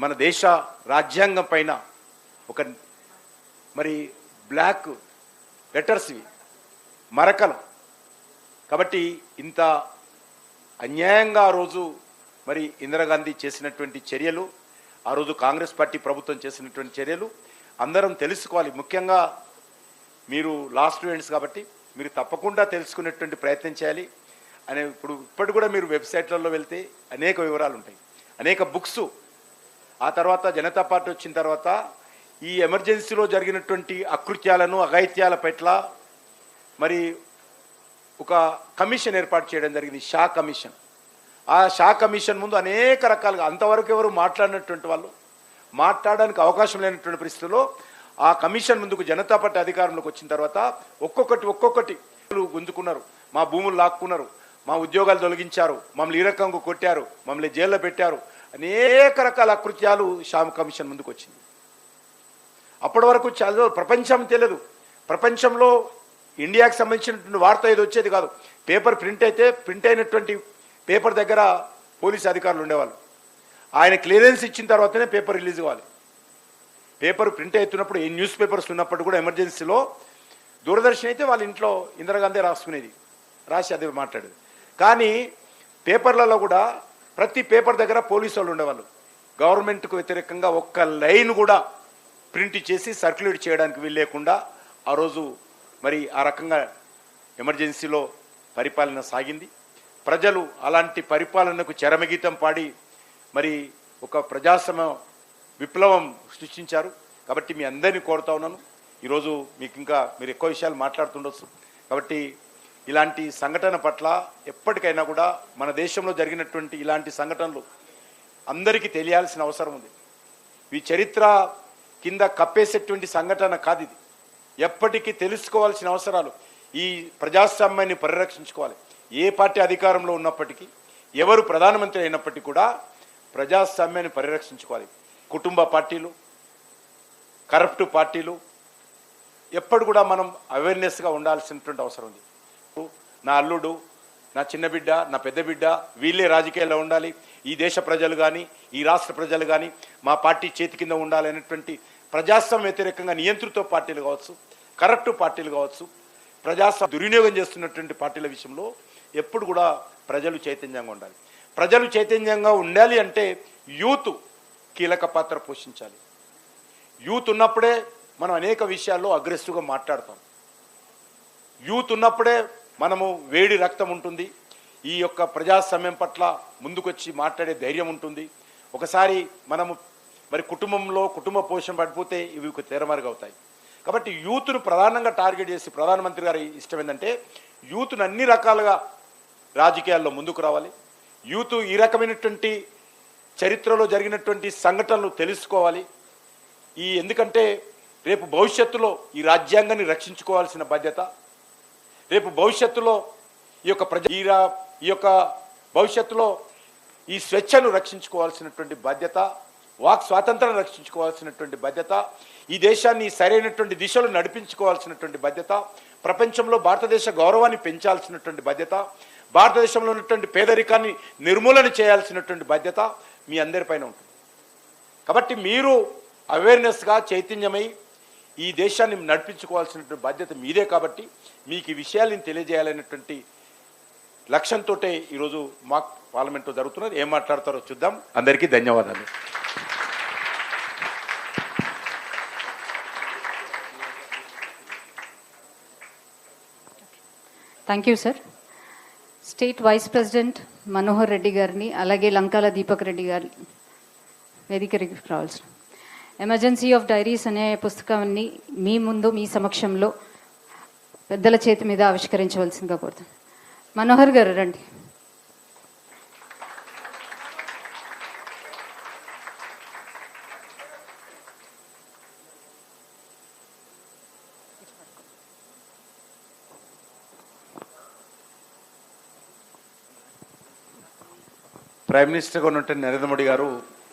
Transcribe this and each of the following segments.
మన దేశ రాజ్యాంగం పైన ఒక మరి బ్లాక్ లెటర్స్ ఇవి మరకలు. కాబట్టి ఇంత అన్యాయంగా ఆ రోజు మరి ఇందిరాగాంధీ చేసినటువంటి చర్యలు, ఆ రోజు కాంగ్రెస్ పార్టీ ప్రభుత్వం చేసినటువంటి చర్యలు అందరం తెలుసుకోవాలి. ముఖ్యంగా మీరు లా స్టూడెంట్స్ కాబట్టి మీరు తప్పకుండా తెలుసుకునేటువంటి ప్రయత్నం చేయాలి. ఇప్పటి కూడా మీరు వెబ్సైట్లలో వెళ్తే అనేక వివరాలు ఉంటాయి, అనేక బుక్స్. ఆ తర్వాత జనతా పార్టీ వచ్చిన తర్వాత ఈ ఎమర్జెన్సీలో జరిగినటువంటి అకృత్యాలను అఘాయిత్యాల పట్ల మరి ఒక కమిషన్ ఏర్పాటు చేయడం జరిగింది, షా కమిషన్. ఆ షా కమిషన్ ముందు అనేక రకాలుగా అంతవరకు ఎవరు మాట్లాడినటువంటి వాళ్ళు, మాట్లాడడానికి అవకాశం లేనటువంటి పరిస్థితుల్లో ఆ కమిషన్ ముందుకు జనతా పార్టీ అధికారంలోకి వచ్చిన తర్వాత ఒక్కొక్కటి గుంజుకున్నారు, మా భూములు లాక్కున్నారు, మా ఉద్యోగాలు తొలగించారు, మమ్మల్ని ఈ రకంగా కొట్టారు, మమ్మల్ని జైల్లో పెట్టారు, అనేక రకాల అకృత్యాలు షా కమిషన్ ముందుకు వచ్చింది. అప్పటి వరకు చాలా ప్రపంచం తెలియదు. ప్రపంచంలో ఇండియాకి సంబంధించినటువంటి వార్త ఏది వచ్చేది కాదు. పేపర్ ప్రింట్ అయినటువంటి పేపర్ దగ్గర పోలీసు అధికారులు ఉండేవాళ్ళు. ఆయన క్లియరెన్స్ ఇచ్చిన తర్వాతనే పేపర్ రిలీజ్ కావాలి. పేపర్ ప్రింట్ అవుతున్నప్పుడు ఈ న్యూస్ పేపర్స్ ఉన్నప్పుడు కూడా ఎమర్జెన్సీలో దూరదర్శన్ అయితే వాళ్ళ ఇంట్లో ఇందిరాగాంధీ రాసి అది మాట్లాడేది. కానీ పేపర్లలో కూడా ప్రతి పేపర్ దగ్గర పోలీసు వాళ్ళు ఉండేవాళ్ళు. గవర్నమెంట్కు వ్యతిరేకంగా ఒక్క లైన్ కూడా ప్రింట్ చేసి సర్క్యులేట్ చేయడానికి వీల్లేకుండా ఆ రోజు మరి ఆ రకంగా ఎమర్జెన్సీలో పరిపాలన సాగింది. ప్రజలు అలాంటి పరిపాలనకు చరమగీతం పాడి మరి ఒక ప్రజాస్వామ్య విప్లవం సృష్టించారు. కాబట్టి మీ అందరినీ కోరుతా ఉన్నాను. ఈరోజు మీరు ఎక్కువ విషయాలు మాట్లాడుతుండొచ్చు. కాబట్టి ఇలాంటి సంఘటన పట్ల ఎప్పటికైనా కూడా మన దేశంలో జరిగినటువంటి ఇలాంటి సంఘటనలు అందరికీ తెలియాల్సిన అవసరం ఉంది. ఈ చరిత్ర కింద కప్పేసేటువంటి సంఘటన కాదు ఇది. ఎప్పటికీ తెలుసుకోవాల్సిన అవసరాలు. ఈ ప్రజాస్వామ్యాన్ని పరిరక్షించుకోవాలి. ఏ పార్టీ అధికారంలో ఉన్నప్పటికీ, ఎవరు ప్రధానమంత్రి అయినప్పటికీ కూడా ప్రజాస్వామ్యాన్ని పరిరక్షించుకోవాలి. కుటుంబ పార్టీలు, కరప్ట్ పార్టీలు ఎప్పుడు కూడా మనం అవేర్నెస్గా ఉండాల్సినటువంటి అవసరం ఉంది. నా అల్లుడు, నా చిన్న బిడ్డ, నా పెద్ద బిడ్డ వీళ్ళే రాజకీయాల్లో ఉండాలి, ఈ దేశ ప్రజలు కానీ ఈ రాష్ట్ర ప్రజలు కానీ మా పార్టీ చేతి కింద ఉండాలి అనేటువంటి ప్రజాస్వామ్య వ్యతిరేకంగా నియంత్రిత పార్టీలు కావచ్చు, కరప్ట్ పార్టీలు కావచ్చు, ప్రజాస్వామ్య దుర్వినియోగం చేస్తున్నటువంటి పార్టీల విషయంలో ఎప్పుడు కూడా ప్రజలు చైతన్యంగా ఉండాలి. ప్రజలు చైతన్యంగా ఉండాలి అంటే యూత్ కీలక పాత్ర పోషించాలి. యూత్ ఉన్నప్పుడే మనం అనేక విషయాల్లో అగ్రెసివ్గా మాట్లాడతాం. యూత్ ఉన్నప్పుడే మనము వేడి రక్తం ఉంటుంది. ఈ యొక్క ప్రజాస్వామ్యం పట్ల ముందుకొచ్చి మాట్లాడే ధైర్యం ఉంటుంది. ఒకసారి మనము మరి కుటుంబ పోషణ పడిపోతే ఇవి తెరమరుగవుతాయి. కాబట్టి యూత్ను ప్రధానంగా టార్గెట్ చేసి ప్రధానమంత్రి గారి ఇష్టం ఏంటంటే యూత్ను అన్ని రకాలుగా రాజకీయాల్లో ముందుకు రావాలి. యూత్ ఈ రకమైనటువంటి చరిత్రలో జరిగినటువంటి సంఘటనలు తెలుసుకోవాలి. ఎందుకంటే రేపు భవిష్యత్తులో ఈ రాజ్యాంగాన్ని రక్షించుకోవాల్సిన బాధ్యత, రేపు భవిష్యత్తులో ఈ యొక్క భవిష్యత్తులో ఈ స్వేచ్ఛను రక్షించుకోవాల్సినటువంటి బాధ్యత, వాక్ స్వాతంత్రాన్ని రక్షించుకోవాల్సినటువంటి బాధ్యత, ఈ దేశాన్ని సరైనటువంటి దిశలో నడిపించుకోవాల్సినటువంటి బాధ్యత, ప్రపంచంలో భారతదేశ గౌరవాన్ని పెంచాల్సినటువంటి బాధ్యత, భారతదేశంలో ఉన్నటువంటి పేదరికాన్ని నిర్మూలన చేయాల్సినటువంటి బాధ్యత మీ అందరిపైన ఉంటుంది. కాబట్టి మీరు అవేర్నెస్గా చైతన్యమై ఈ దేశాన్ని నడిపించుకోవాల్సినటువంటి బాధ్యత మీదే. కాబట్టి మీకు ఈ విషయాలను తెలియజేయాలనేటువంటి లక్ష్యంతో ఈరోజు మాక్ పార్లమెంట్లో జరుగుతున్నది. ఏం మాట్లాడతారో చూద్దాం. అందరికీ ధన్యవాదాలు. Thank you sir. State vice president Manohar Reddy గారిని, అలాగే లంకాల దీపక్ రెడ్డి గారి వేదికకి రావాల్సిన ఎమర్జెన్సీ ఆఫ్ డైరీస్ అనే పుస్తకాన్ని మీ ముందు మీ సమక్షంలో పెద్దల చేతి మీద ఆవిష్కరించవలసిందిగా కోరుతాను. మనోహర్ గారు రండి. ప్రైమ్ మినిస్టర్గా ఉన్నటువంటి నరేంద్ర మోడీ గారు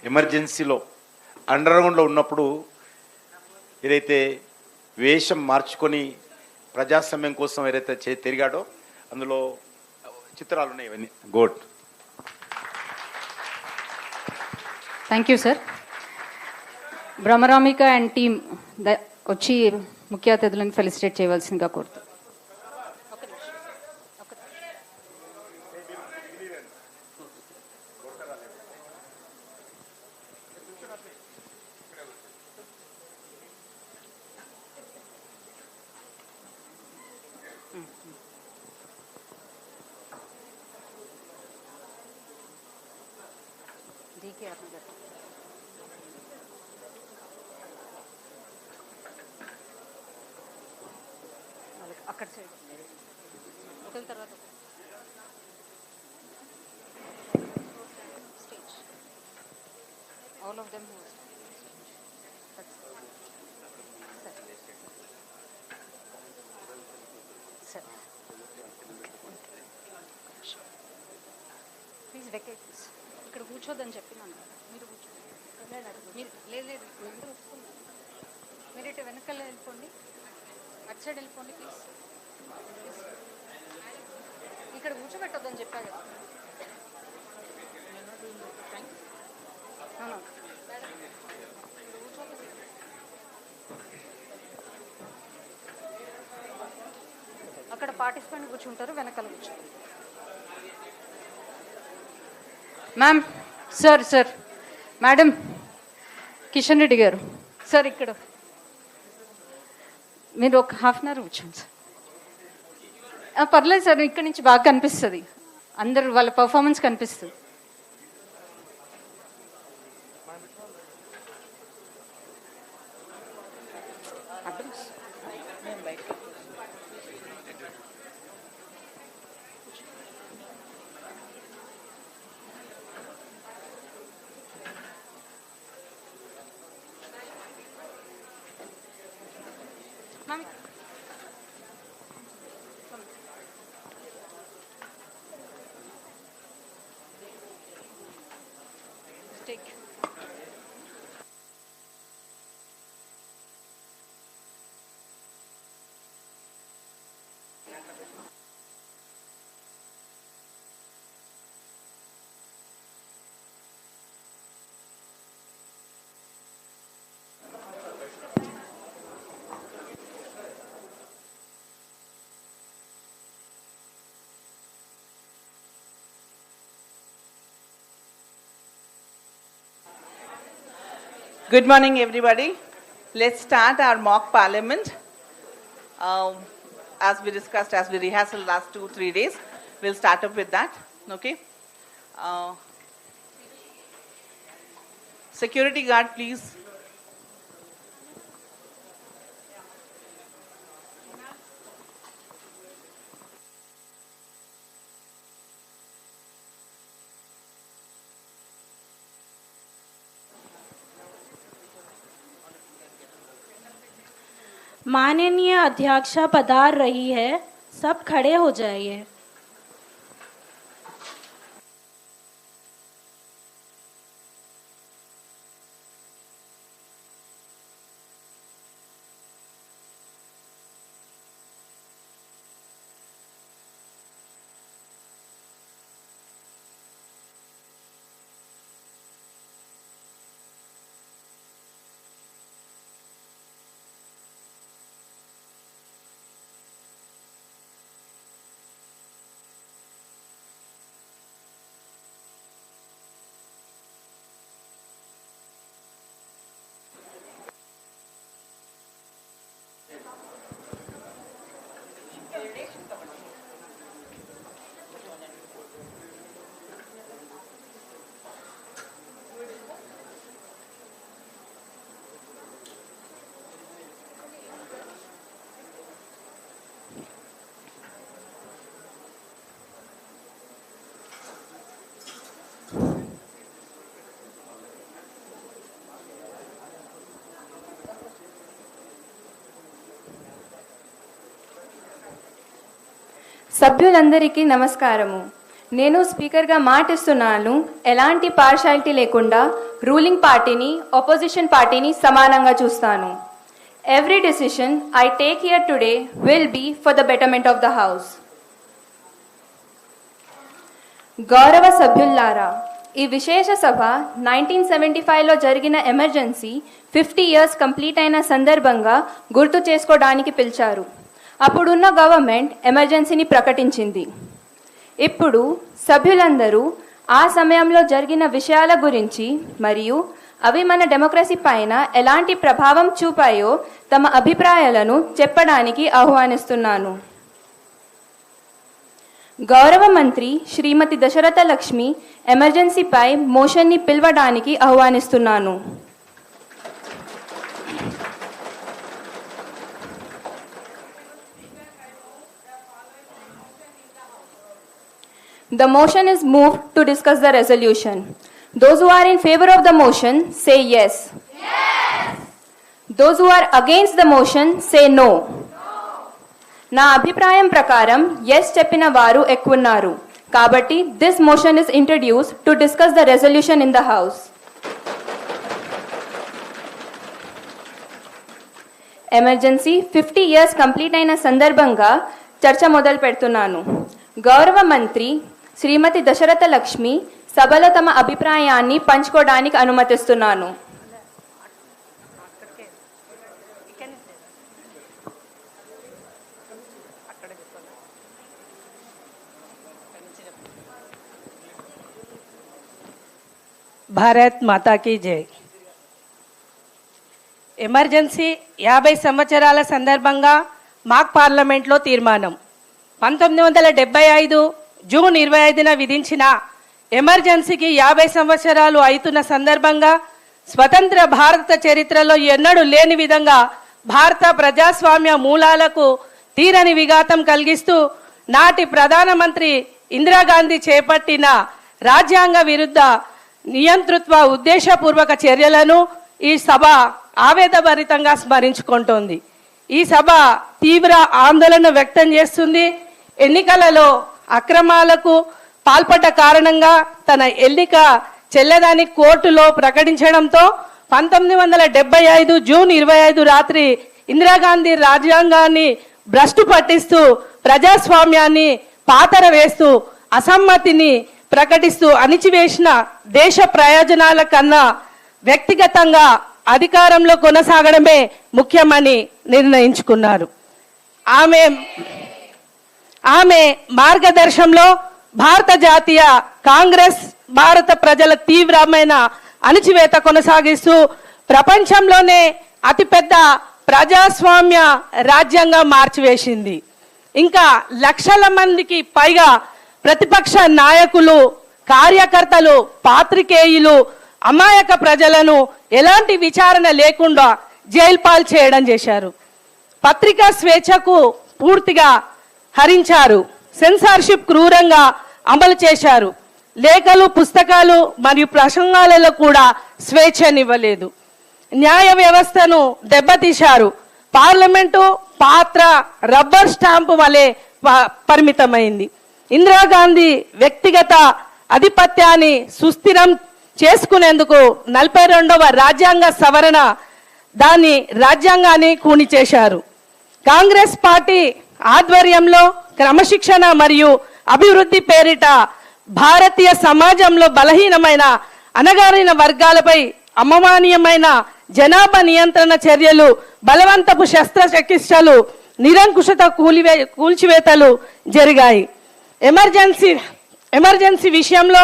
ఎమర్జెన్సీలో అండర్గ్రౌండ్లో ఉన్నప్పుడు ఏదైతే వేషం మార్చుకొని ప్రజాస్వామ్యం కోసం ఏదైతే తిరిగాడో అందులో చిత్రాలు ఉన్నాయి. ఇవన్నీ గుడ్. Thank you sir. బ్రహ్మరామిక అండ్ టీమ్ వచ్చి ముఖ్య అతిథులను ఫెలిసిటేట్ చేయవలసిందిగా కోరుతూ. అక్కడ సైడ్ ఒకరి తర్వాత stage all of them sir please vacate ఇక్కడ కూర్చోద్దని చెప్పినాను. మీరు కూర్చోండి. లేదు లేదు మీరు ఇటు వెనకాల వెళ్ళిపోండి, అటు సైడ్ వెళ్ళిపోండి ప్లీజ్. ఇక్కడ కూర్చోబెట్టొద్దని చెప్పా కదా. అక్కడ పార్టిసిపెంట్ కూర్చుంటారు, వెనకాల కూర్చుంటారు. Ma'am, sir sir madam, Kishan Reddy గారు సార్, ఇక్కడ మీరు ఒక హాఫ్ అన్ అవర్ కూర్చోండి సార్. పర్లేదు సార్, ఇక్కడ నుంచి బాగా కనిపిస్తుంది, అందరు వాళ్ళ పర్ఫార్మెన్స్ కనిపిస్తుంది. Good morning, everybody. Let's start our mock parliament. As we discussed, as we rehearsed the last 2-3 days, we'll start up with that. Okay. Security guard, please. माननीय अध्यक्षा पधार रही है, सब खड़े हो जाइए. సభ్యులందరికీ నమస్కారము. నేను స్పీకర్గా మాటిస్తున్నాను, ఎలాంటి పార్షాలిటీ లేకుండా రూలింగ్ పార్టీని, ఆపోజిషన్ పార్టీని సమానంగా చూస్తాను. Every decision I take here today will be for the betterment of the house. గౌరవ సభ్యుల్లారా, ఈ విశేష సభ 1975లో జరిగిన ఎమర్జెన్సీ 50 ఇయర్స్ కంప్లీట్ అయిన సందర్భంగా గుర్తు చేసుకోవడానికి పిలిచారు. అప్పుడున్న గవర్నమెంట్ ఎమర్జెన్సీని ప్రకటించింది. ఇప్పుడు సభ్యులందరూ ఆ సమయంలో జరిగిన విషయాల గురించి మరియు అవి మన డెమోక్రసీ పైన ఎలాంటి ప్రభావం చూపాయో తమ అభిప్రాయాలను చెప్పడానికి ఆహ్వానిస్తున్నాను. గౌరవ మంత్రి శ్రీమతి దశరథ లక్ష్మి ఎమర్జెన్సీపై మోషన్ని పిలవడానికి ఆహ్వానిస్తున్నాను. The motion is moved to discuss the resolution. Those who are in favor of the motion say yes. Yes. Those who are against the motion say no. నా అభిప్రాయం ప్రకారం yes చెప్పిన వారు ఎక్కువన్నారు. కాబట్టి this motion is introduced to discuss the resolution in the house. Emergency 50 years complete అయిన సందర్భంగా చర్చ మొదలు పెడుతున్నాను. గౌరవ మంత్రి శ్రీమతి దశరథ లక్ష్మి సభలో తమ అభిప్రాయాన్ని పంచుకోవడానికి అనుమతిస్తున్నాను. భారత్ మాతా కీ జై. ఎమర్జెన్సీ 50 సంవత్సరాల సందర్భంగా మాక్ పార్లమెంట్లో తీర్మానం 1975 జూన్ 25న విధించిన ఎమర్జెన్సీకి 50 సంవత్సరాలు అవుతున్న సందర్భంగా స్వతంత్ర భారత చరిత్రలో ఎన్నడూ లేని విధంగా భారత ప్రజాస్వామ్య మూలాలకు తీరని విఘాతం కలిగిస్తూ నాటి ప్రధానమంత్రి ఇందిరాగాంధీ చేపట్టిన రాజ్యాంగ విరుద్ధ నియంతృత్వ ఉద్దేశపూర్వక చర్యలను ఈ సభ ఆవేదభరితంగా స్మరించుకుంటోంది. ఈ సభ తీవ్ర ఆందోళన వ్యక్తం చేస్తుంది. ఎన్నికలలో అక్రమాలకు పాల్పడ్డ కారణంగా తన ఎన్నిక చెల్లదని కోర్టులో ప్రకటించడంతో 1975 జూన్ 25 రాత్రి ఇందిరాగాంధీ రాజ్యాంగాన్ని భ్రష్టు పట్టిస్తూ ప్రజాస్వామ్యాన్ని పాతర వేస్తూ అసమ్మతిని ప్రకటిస్తూ అణిచివేసిన దేశ ప్రయోజనాల కన్నా వ్యక్తిగతంగా అధికారంలో కొనసాగడమే ముఖ్యమని నిర్ణయించుకున్నారు. ఆమె మార్గదర్శనంలో భారత జాతీయ కాంగ్రెస్ భారత ప్రజల తీవ్రమైన అణిచివేత కొనసాగిస్తూ ప్రపంచంలోనే అతిపెద్ద ప్రజాస్వామ్య రాజ్యంగా మార్చివేసింది. ఇంకా లక్షల మందికి పైగా ప్రతిపక్ష నాయకులు, కార్యకర్తలు, పాత్రికేయులు అమాయక ప్రజలను ఎలాంటి విచారణ లేకుండా జైలు పాలు చేయడం చేశారు. పత్రికా స్వేచ్ఛకు పూర్తిగా హరించారు. సెన్సార్షిప్ క్రూరంగా అమలు చేశారు. లేఖలు, పుస్తకాలు మరియు ప్రసంగాలలో కూడా స్వేచ్ఛనివ్వలేదు. న్యాయ వ్యవస్థను దెబ్బతీశారు. పార్లమెంటు పాత్ర రబ్బర్ స్టాంపు వలె పరిమితమైంది. ఇందిరాగాంధీ వ్యక్తిగత ఆధిపత్యాన్ని సుస్థిరం చేసుకునేందుకు 42వ రాజ్యాంగ సవరణ దాని రాజ్యాంగాన్ని కూని చేశారు. కాంగ్రెస్ పార్టీ ఆధ్వర్యంలో క్రమశిక్షణ మరియు అభివృద్ధి పేరిట భారతీయ సమాజంలో బలహీనమైన అణగారిన వర్గాలపై అమానవీయమైన జనాభా నియంత్రణ చర్యలు, బలవంతపు శస్త్రచికిత్సలు, నిరంకుశత కూల్చివేతలు జరిగాయి. ఎమర్జెన్సీ విషయంలో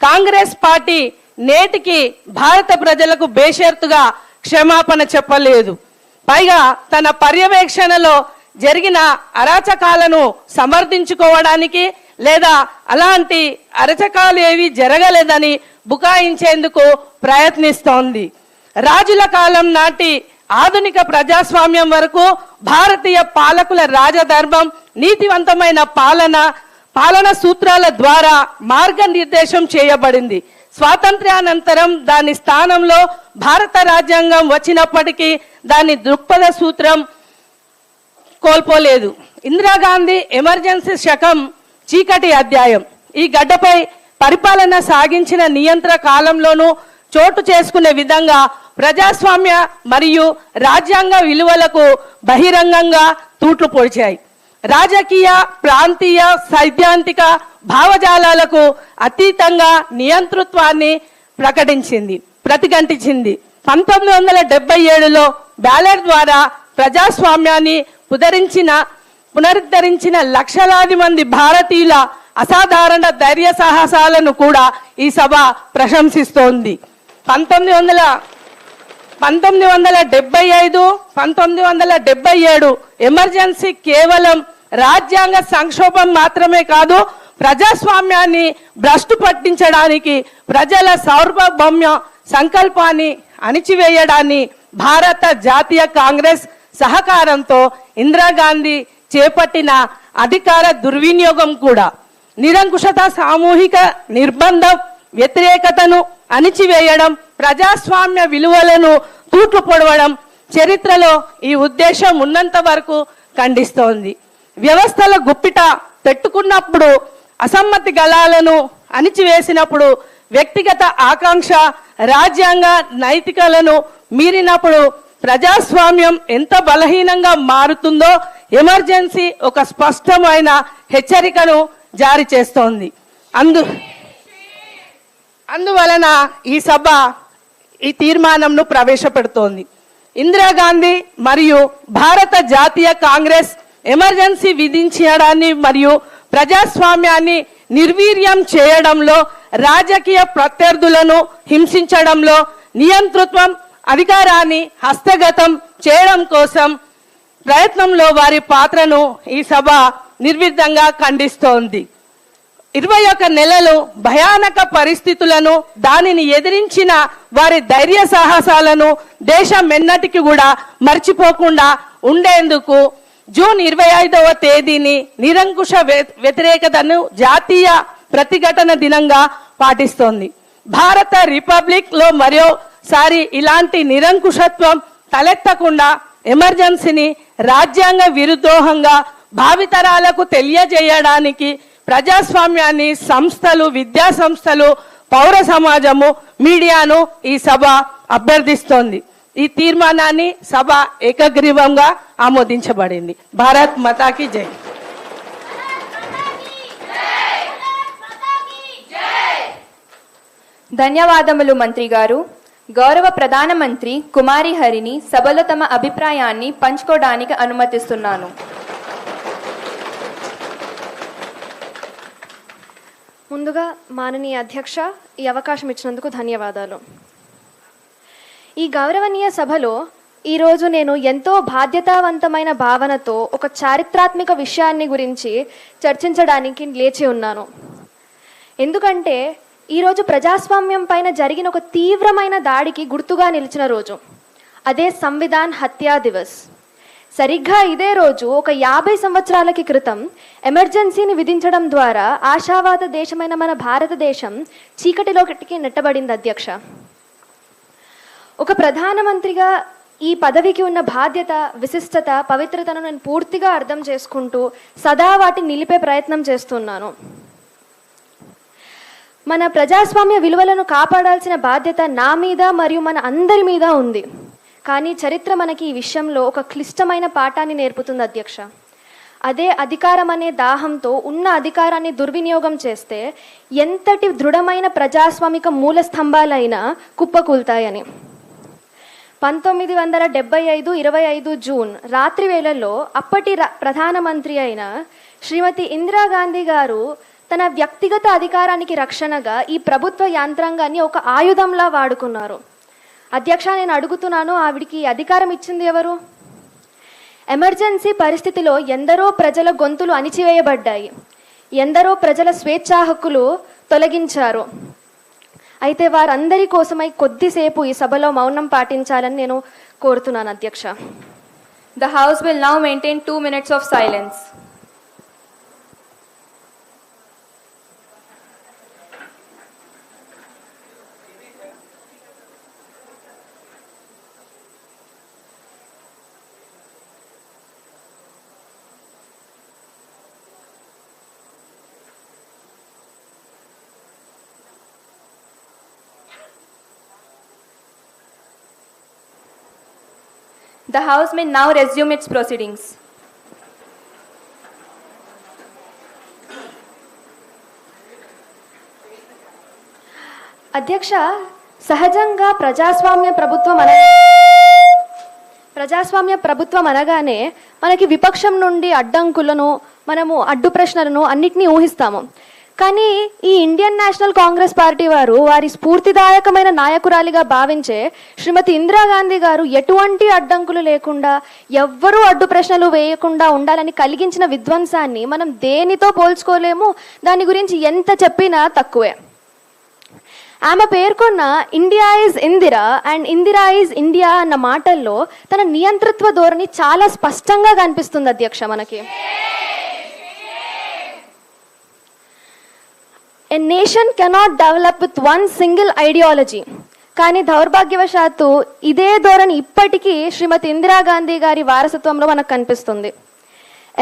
కాంగ్రెస్ పార్టీ నేటికి భారత ప్రజలకు బేషరతుగా క్షమాపణ చెప్పలేదు. పైగా తన పర్యవేక్షణలో జరిగిన అరాచకాలను సమర్థించుకోవడానికి లేదా అలాంటి అరాచకాలు ఏవి జరగలేదని బుకాయించేందుకు ప్రయత్నిస్తోంది. రాజుల కాలం నాటి ఆధునిక ప్రజాస్వామ్యం వరకు భారతీయ పాలకుల రాజధర్మం నీతివంతమైన పాలన సూత్రాల ద్వారా మార్గనిర్దేశం చేయబడింది. స్వాతంత్ర్యానంతరం దాని స్థానంలో భారత రాజ్యాంగం వచ్చినప్పటికీ దాని దృక్పథ సూత్రం కోల్పోలేదు. ఇందిరాగాంధీ ఎమర్జెన్సీ శకం చీకటి అధ్యాయం. ఈ గడ్డపై పరిపాలన సాగించిన నియంత్రణ కాలంలోనూ చోటు చేసుకునే విధంగా ప్రజాస్వామ్య మరియు రాజ్యాంగ విలువలకు బహిరంగంగా తూట్లు పొడిచాయి. రాజకీయ, ప్రాంతీయ, సైద్ధాంతిక, భావజాలాలకు అతీతంగా నియంతృత్వాన్ని ప్రతిఘటించింది. 1977లో బ్యాలెట్ ద్వారా ప్రజాస్వామ్యాన్ని పునరుద్ధరించిన లక్షలాది మంది భారతీయుల అసాధారణ ధైర్య సాహసాలను కూడా ఈ సభ ప్రశంసిస్తోంది. 1977 ఎమర్జెన్సీ కేవలం రాజ్యాంగ సంక్షోభం మాత్రమే కాదు, ప్రజాస్వామ్యాన్ని భ్రష్టు పట్టించడానికి, ప్రజల సార్వభౌమ్య సంకల్పాన్ని అణిచివేయడాన్ని భారత జాతీయ కాంగ్రెస్ సహకారంతో ఇందిరాగాంధీ చేపట్టిన అధికార దుర్వినియోగం కూడా. నిరంకుశత, సామూహిక నిర్బంధం, వ్యతిరేకతను అణిచివేయడం, ప్రజాస్వామ్య విలువలను తూట్లు పొడవడం చరిత్రలో ఈ ఉద్దేశం ఉన్నంత వరకు ఖండిస్తోంది. వ్యవస్థల గుప్పిట పెట్టుకున్నప్పుడు, అసమ్మతి గళాలను అణిచివేసినప్పుడు, వ్యక్తిగత ఆకాంక్ష రాజ్యాంగ నైతికలను మీరినప్పుడు ప్రజాస్వామ్యం ఎంత బలహీనంగా మారుతుందో ఎమర్జెన్సీ ఒక స్పష్టమైన హెచ్చరికను జారీ చేస్తోంది. అందువలన ఈ సభ ఈ తీర్మానంను ప్రవేశపెడుతోంది. ఇందిరాగాంధీ మరియు భారత జాతీయ కాంగ్రెస్ ఎమర్జెన్సీ విధించడాన్ని మరియు ప్రజాస్వామ్యాన్ని నిర్వీర్యం చేయడంలో, రాజకీయ ప్రత్యర్థులను హింసించడంలో, నియంతృత్వం అధికారాన్ని హస్తగతం చేయడం కోసం ప్రయత్నంలో వారి పాత్రను ఈ సభ నిర్విఘ్నంగా ఖండిస్తోంది. 21 నెలలు భయానక పరిస్థితులను, దానిని ఎదిరించిన వారి ధైర్య సాహసాలను దేశం ఎన్నటికీ కూడా మర్చిపోకుండా ఉండేందుకు జూన్ 25వ తేదీని నిరంకుశ వ్యతిరేకతను జాతీయ ప్రతిఘటన దినంగా పాటిస్తోంది. భారత రిపబ్లిక్ లో మరోసారి ఇలాంటి నిరంకుశత్వం తలెత్తకుండా ఎమర్జెన్సీని రాజ్యాంగ విరుద్ధంగా భావితరాలకు తెలియజేయడానికి ప్రజాస్వామ్యాన్ని, సంస్థలు, విద్యా సంస్థలు, పౌర సమాజము, మీడియాను ఈ సభ అభ్యర్థిస్తోంది. ఈ తీర్మానాన్ని సభ ఏకగ్రీవంగా ఆమోదించబడింది. భారత్ మాతాకి జై. ధన్యవాదములు మంత్రి గారు. గౌరవ ప్రధానమంత్రి కుమారి హరిని సభలో తమ అభిప్రాయాన్ని పంచుకోవడానికి అనుమతిస్తున్నాను. ముందుగా మాననీయ అధ్యక్ష, ఈ అవకాశం ఇచ్చినందుకు ధన్యవాదాలు. ఈ గౌరవనీయ సభలో ఈరోజు నేను ఎంతో బాధ్యతావంతమైన భావనతో ఒక చారిత్రాత్మక విషయాన్ని గురించి చర్చించడానికి లేచి ఉన్నాను. ఎందుకంటే ఈరోజు ప్రజాస్వామ్యం పైన జరిగిన ఒక తీవ్రమైన దాడికి గుర్తుగా నిలిచిన రోజు. అదే సంవిధాన్ హత్యా దివస్. సరిగ్గా ఇదే రోజు ఒక 50 సంవత్సరాలకి క్రితం ఎమర్జెన్సీని విధించడం ద్వారా ఆశావాద దేశమైన మన భారతదేశం చీకటిలోకి నెట్టబడింది. అధ్యక్ష, ఒక ప్రధానమంత్రిగా ఈ పదవికి ఉన్న బాధ్యత, విశిష్టత, పవిత్రతను నేను పూర్తిగా అర్థం చేసుకుంటూ సదా వాటిని నిలిపే ప్రయత్నం చేస్తున్నాను. మన ప్రజాస్వామ్య విలువలను కాపాడాల్సిన బాధ్యత నా మీద మరియు మన అందరి మీద ఉంది. కానీ చరిత్ర మనకి ఈ విషయంలో ఒక క్లిష్టమైన పాఠాన్ని నేర్పుతుంది. అధ్యక్ష, అదే అధికారం అనే దాహంతో ఉన్న అధికారాన్ని దుర్వినియోగం చేస్తే ఎంతటి దృఢమైన ప్రజాస్వామిక మూల స్తంభాలైనా కుప్పకూలుతాయని. 1975 25 జూన్ రాత్రి వేళల్లో అప్పటి ప్రధానమంత్రి అయిన శ్రీమతి ఇందిరాగాంధీ గారు తన వ్యక్తిగత అధికారానికి రక్షణగా ఈ ప్రభుత్వ యంత్రాంగాన్ని ఒక ఆయుధంలా వాడుకున్నారు. అధ్యక్ష, నేను అడుగుతున్నాను, ఆవిడికి అధికారం ఇచ్చింది ఎవరు? ఎమర్జెన్సీ పరిస్థితిలో ఎందరో ప్రజల గొంతులు అణిచివేయబడ్డాయి, ఎందరో ప్రజల స్వేచ్ఛా హక్కులు తొలగించారు. అయితే వారందరి కోసమై కొద్దిసేపు ఈ సభలో మౌనం పాటించాలని నేను కోరుతున్నాను. అధ్యక్ష, The House will now maintain 2 minutes of silence. The House may now resume its proceedings. అధ్యక్ష, సహజంగా ప్రజాస్వామ్య ప్రభుత్వం అనగానే మనకి విపక్షం నుండి అడ్డంకులను, మనము అడ్డు ప్రశ్నలను అన్నిటినీ ఊహిస్తాము. కానీ ఈ ఇండియన్ నేషనల్ కాంగ్రెస్ పార్టీ వారి స్ఫూర్తిదాయకమైన నాయకురాలిగా భావించే శ్రీమతి ఇందిరాగాంధీ గారు ఎటువంటి అడ్డంకులు లేకుండా, ఎవ్వరూ అడ్డు ప్రశ్నలు వేయకుండా ఉండాలని కలిగించిన విధ్వంసాన్ని మనం దేనితో పోల్చుకోలేము. దాని గురించి ఎంత చెప్పినా తక్కువే. ఆమె పేర్కొన్న India is Indira and Indira is India అన్న మాటల్లో తన నియంతృత్వ ధోరణి చాలా స్పష్టంగా కనిపిస్తుంది అధ్యక్ష మనకి. A nation cannot develop with one single ideology. కానీ దౌర్భాగ్యవశాత్తు ఇదే ధోరణి ఇప్పటికీ శ్రీమతి ఇందిరాగాంధీ గారి వారసత్వంలో మనకు కనిపిస్తుంది.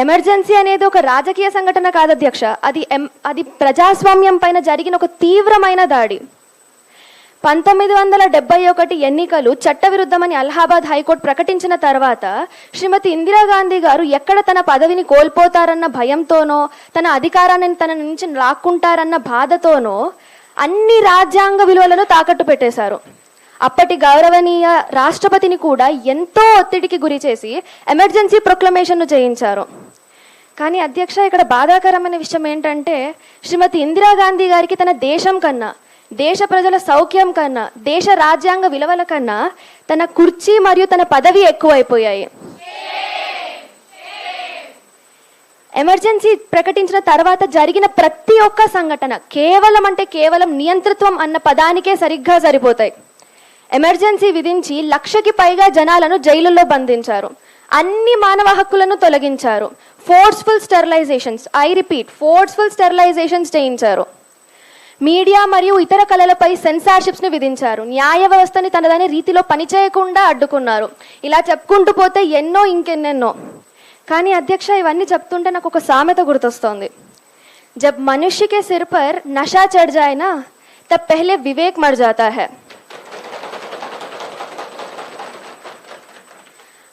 ఎమర్జెన్సీ అనేది ఒక రాజకీయ సంఘటన కాదు అధ్యక్ష, అది ప్రజాస్వామ్యం పైన జరిగిన ఒక తీవ్రమైన దాడి. 1971 ఎన్నికలు చట్టవిరుద్ధమని అలహాబాద్ హైకోర్టు ప్రకటించిన తర్వాత శ్రీమతి ఇందిరాగాంధీ గారు ఎక్కడ తన పదవిని కోల్పోతారన్న భయంతోనో, తన అధికారాన్ని తన నుంచి లాక్కుంటారన్న బాధతోనో అన్ని రాజ్యాంగ విలువలను తాకట్టు పెట్టేశారు. అప్పటి గౌరవనీయ రాష్ట్రపతిని కూడా ఎంతో ఒత్తిడికి గురి చేసి ఎమర్జెన్సీ ప్రొక్లమేషన్ను చేయించారు. కానీ అధ్యక్ష, ఇక్కడ బాధాకరమైన విషయం ఏంటంటే శ్రీమతి ఇందిరాగాంధీ గారికి తన దేశం కన్నా, దేశ ప్రజల సౌఖ్యం కన్నా, దేశ రాజ్యాంగ విలువల కన్నా తన కుర్చీ మరియు తన పదవి ఎక్కువైపోయాయి. ఎమర్జెన్సీ ప్రకటించిన తర్వాత జరిగిన ప్రతి ఒక్క సంఘటన కేవలం నియంతృత్వం అన్న పదానికే సరిగ్గా సరిపోతాయి. ఎమర్జెన్సీ విధించి 1,00,000కి పైగా జనాలను జైలుల్లో బంధించారు. అన్ని మానవ హక్కులను తొలగించారు. ఫోర్స్ఫుల్ స్టెరిలైజేషన్స్, ఐ రిపీట్, ఫోర్స్ఫుల్ స్టెరిలైజేషన్స్ చేయించారు. మీడియా మరియు ఇతర కళలపై సెన్సార్షిప్స్ని విధించారు. న్యాయ వ్యవస్థని తనదనే రీతిలో పనిచేయకుండా అడ్డుకున్నారు. ఇలా చెప్పుకుంటూ పోతే ఇంకెన్నెన్నో. కానీ అధ్యక్ష, ఇవన్నీ చెప్తుంటే నాకు ఒక సామెత గుర్తొస్తోంది. జబ్ మనుష్య కే సిర్ పర్ నషా చढ़ जाए ना तब पहले विवेक मर जाता है.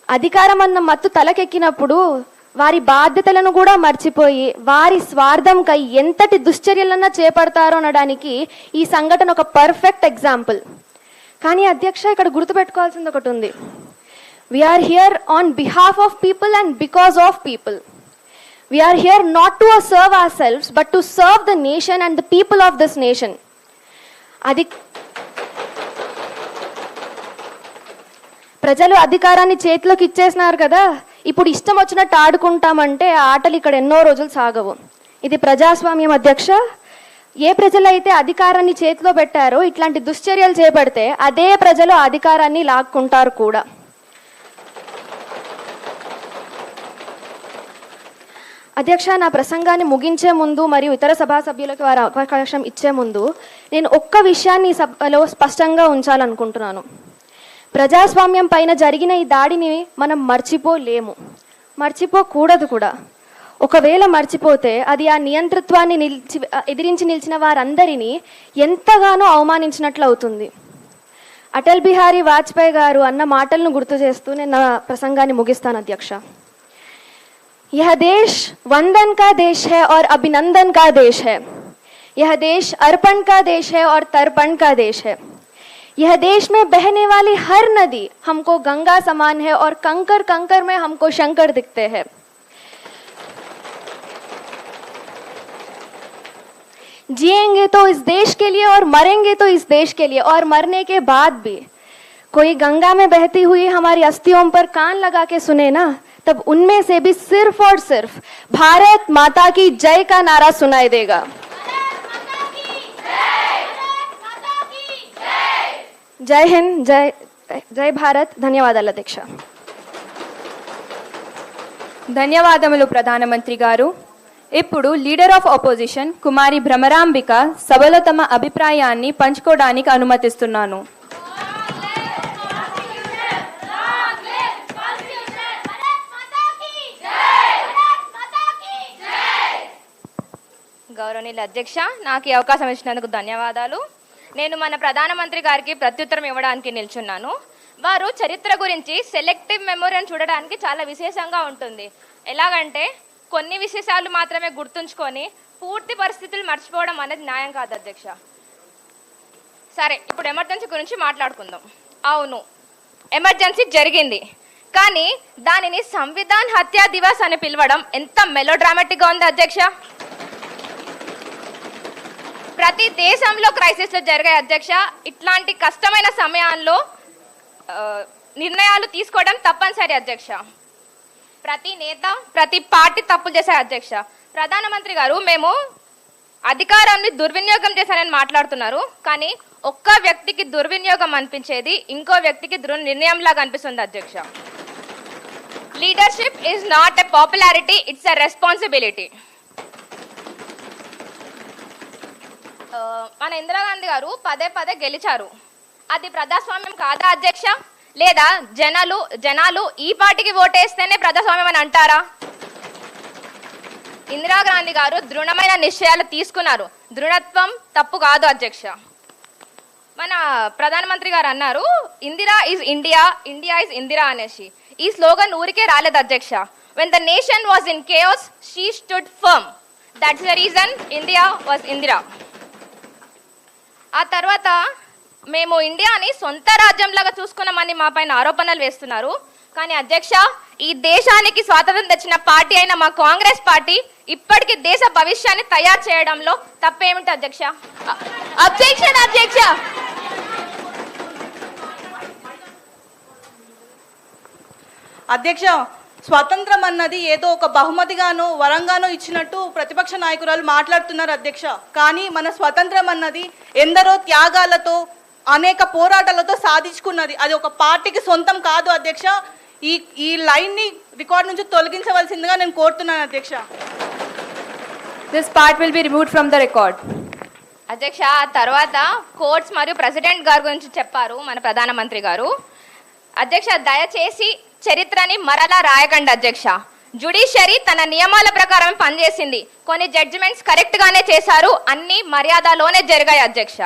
అధికారం అన్న మత్తు తలకెక్కినప్పుడు వారి బాధ్యతలను కూడా మర్చిపోయి వారి స్వార్థంకై ఎంతటి దుశ్చర్యలన్నా చేపడతారో అనడానికి ఈ సంఘటన ఒక పర్ఫెక్ట్ ఎగ్జాంపుల్. కానీ అధ్యక్ష, ఇక్కడ గుర్తుపెట్టుకోవాల్సింది ఒకటి ఉంది. We are here on behalf of people and because of people. We are here not to serve ourselves but to serve the nation and the people of this nation. అది ప్రజలు అధికారాన్ని చేతిలోకి ఇచ్చేసినారు కదా, ఇప్పుడు ఇష్టం వచ్చినట్టు ఆడుకుంటామంటే ఆ ఆటలు ఇక్కడ ఎన్నో రోజులు సాగవు. ఇది ప్రజాస్వామ్యం అధ్యక్ష. ఏ ప్రజలైతే అధికారాన్ని చేతిలో పెట్టారో ఇట్లాంటి దుశ్చర్యలు చేపడితే అదే ప్రజలు అధికారాన్ని లాక్కుంటారు కూడా. అధ్యక్ష, నా ప్రసంగాన్ని ముగించే ముందు మరియు ఇతర సభా సభ్యులకు వారి అవకాశం ఇచ్చే ముందు నేను ఒక్క విషయాన్ని ఈ సభలో స్పష్టంగా ఉంచాలనుకుంటున్నాను. ప్రజాస్వామ్యం పైన జరిగిన ఈ దాడిని మనం మర్చిపోకూడదు కూడా. ఒకవేళ మర్చిపోతే అది ఆ నియంతృత్వాన్ని ఎదిరించి నిలిచిన వారందరినీ ఎంతగానో అవమానించినట్లు అవుతుంది. అటల్ బిహారీ వాజ్పేయి గారు అన్న మాటలను గుర్తు చేస్తూ నేను నా ప్రసంగాన్ని ముగిస్తాను అధ్యక్ష. यह देश वंदन का देश है और अभिनंदन का देश है. यह देश अर्पण का देश है और तर्पण का देश है. यह देश में बहने वाली हर नदी हमको गंगा समान है और कंकर कंकर में हमको शंकर दिखते हैं. जिएंगे तो इस देश के लिए और मरेंगे तो इस देश के लिए, और मरने के बाद भी कोई गंगा में बहती हुई हमारी अस्थियों पर कान लगा के सुने ना, तब उनमें से भी सिर्फ और सिर्फ भारत माता की जय का नारा सुनाई देगा. जय हिंद, जय भारत. ధన్యవాదాలు అధ్యక్ష. ధన్యవాదములు ప్రధానమంత్రి గారు. ఇప్పుడు లీడర్ ఆఫ్ ఆపోజిషన్ కుమారి భ్రమరాంబిక సభలో తమ అభిప్రాయాన్ని పంచుకోవడానికి అనుమతిస్తున్నాను. గౌరవనీయుల అధ్యక్ష, నాకు ఈ అవకాశం ఇచ్చినందుకు ధన్యవాదాలు. నేను మన ప్రధానమంత్రి గారికి ప్రత్యుత్తరం ఇవ్వడానికి నిల్చున్నాను. వారు చరిత్ర గురించి సెలెక్టివ్ మెమొరీని చూడడానికి చాలా విశేషంగా ఉంటుంది. ఎలాగంటే కొన్ని విశేషాలు మాత్రమే గుర్తుంచుకొని పూర్తి పరిస్థితులు మర్చిపోవడం అనేది న్యాయం కాదు అధ్యక్ష. సరే, ఇప్పుడు ఎమర్జెన్సీ గురించి మాట్లాడుకుందాం. అవును, ఎమర్జెన్సీ జరిగింది, కానీ దానిని సంవిధాన్ హత్యా దివస్ అని పిలవడం ఎంత మెలోడ్రామాటిక్గా ఉంది అధ్యక్ష. ప్రతి దేశంలో క్రైసిస్లు జరిగాయి అధ్యక్ష. ఇట్లాంటి కష్టమైన సమయాల్లో నిర్ణయాలు తీసుకోవడం తప్పనిసరి అధ్యక్ష. ప్రతి నేత, ప్రతి పార్టీ తప్పులు చేశారు అధ్యక్ష. ప్రధానమంత్రి గారు మేము అధికారాన్ని దుర్వినియోగం చేశారని మాట్లాడుతున్నారు, కానీ ఒక్క వ్యక్తికి దుర్వినియోగం అనిపించేది ఇంకో వ్యక్తికి దుర్నిర్ణయం లాగా అనిపిస్తుంది అధ్యక్ష. Leadership is not a popularity, it's a responsibility. మన ఇందిరాగాంధీ గారు పదే పదే గెలిచారు. అది ప్రజాస్వామ్యం కాదా అధ్యక్ష? లేదా జనాలు ఈ పార్టీకి ఓటేస్తేనే ప్రజాస్వామ్యం అని అంటారా? ఇందిరాగాంధీ గారు దృఢమైన నిశ్చయాలు తీసుకున్నారు. దృఢత్వం తప్పు కాదు అధ్యక్ష. మన ప్రధానమంత్రి గారు అన్నారు Indira is India, India is Indira అనేసి. ఈ స్లోగన్ ఊరికే రాలేదు అధ్యక్ష. When the nation was in chaos she stood firm. That's the reason India was Indira. ఆ తర్వాత మేము ఇండియాని సొంత రాజ్యంలాగా చూసుకున్నామని మా పైన ఆరోపణలు వేస్తున్నారు. కానీ అధ్యక్ష, ఈ దేశానికి స్వాతంత్రం తెచ్చిన పార్టీ అయిన మా కాంగ్రెస్ పార్టీ ఇప్పటికీ దేశ భవిష్యాన్ని తయారు చేయడంలో తప్పేమిటి అధ్యక్ష? అబ్జెక్షన్ అధ్యక్ష. అధ్యక్ష, స్వాతంత్రం అన్నది ఏదో ఒక బహుమతిగానో వరంగానో ఇచ్చినట్టు ప్రతిపక్ష నాయకురాలు మాట్లాడుతున్నారు అధ్యక్ష. కానీ మన స్వాతంత్రం అన్నది ఎందరో త్యాగాలతో, అనేక పోరాటాలతో సాధించుకున్నది. అది ఒక పార్టీకి సొంతం కాదు అధ్యక్ష. ఈ లైన్ని రికార్డ్ నుంచి తొలగించవలసిందిగా నేను కోరుతున్నాను అధ్యక్ష. This part will be removed from the record. అధ్యక్ష, ఆ తర్వాత కోర్ట్స్ మరియు ప్రెసిడెంట్ గారి గురించి చెప్పారు మన ప్రధానమంత్రి గారు. అధ్యక్ష, దయచేసి చరిత్రని మరలా రాయకండి అధ్యక్ష. జ్యుడిషియరీ తన నియమాల ప్రకారం పనిచేసింది. కొన్ని జడ్జిమెంట్స్ కరెక్ట్ గానే చేశారు, అన్ని మర్యాదలోనే జరిగాయి అధ్యక్ష.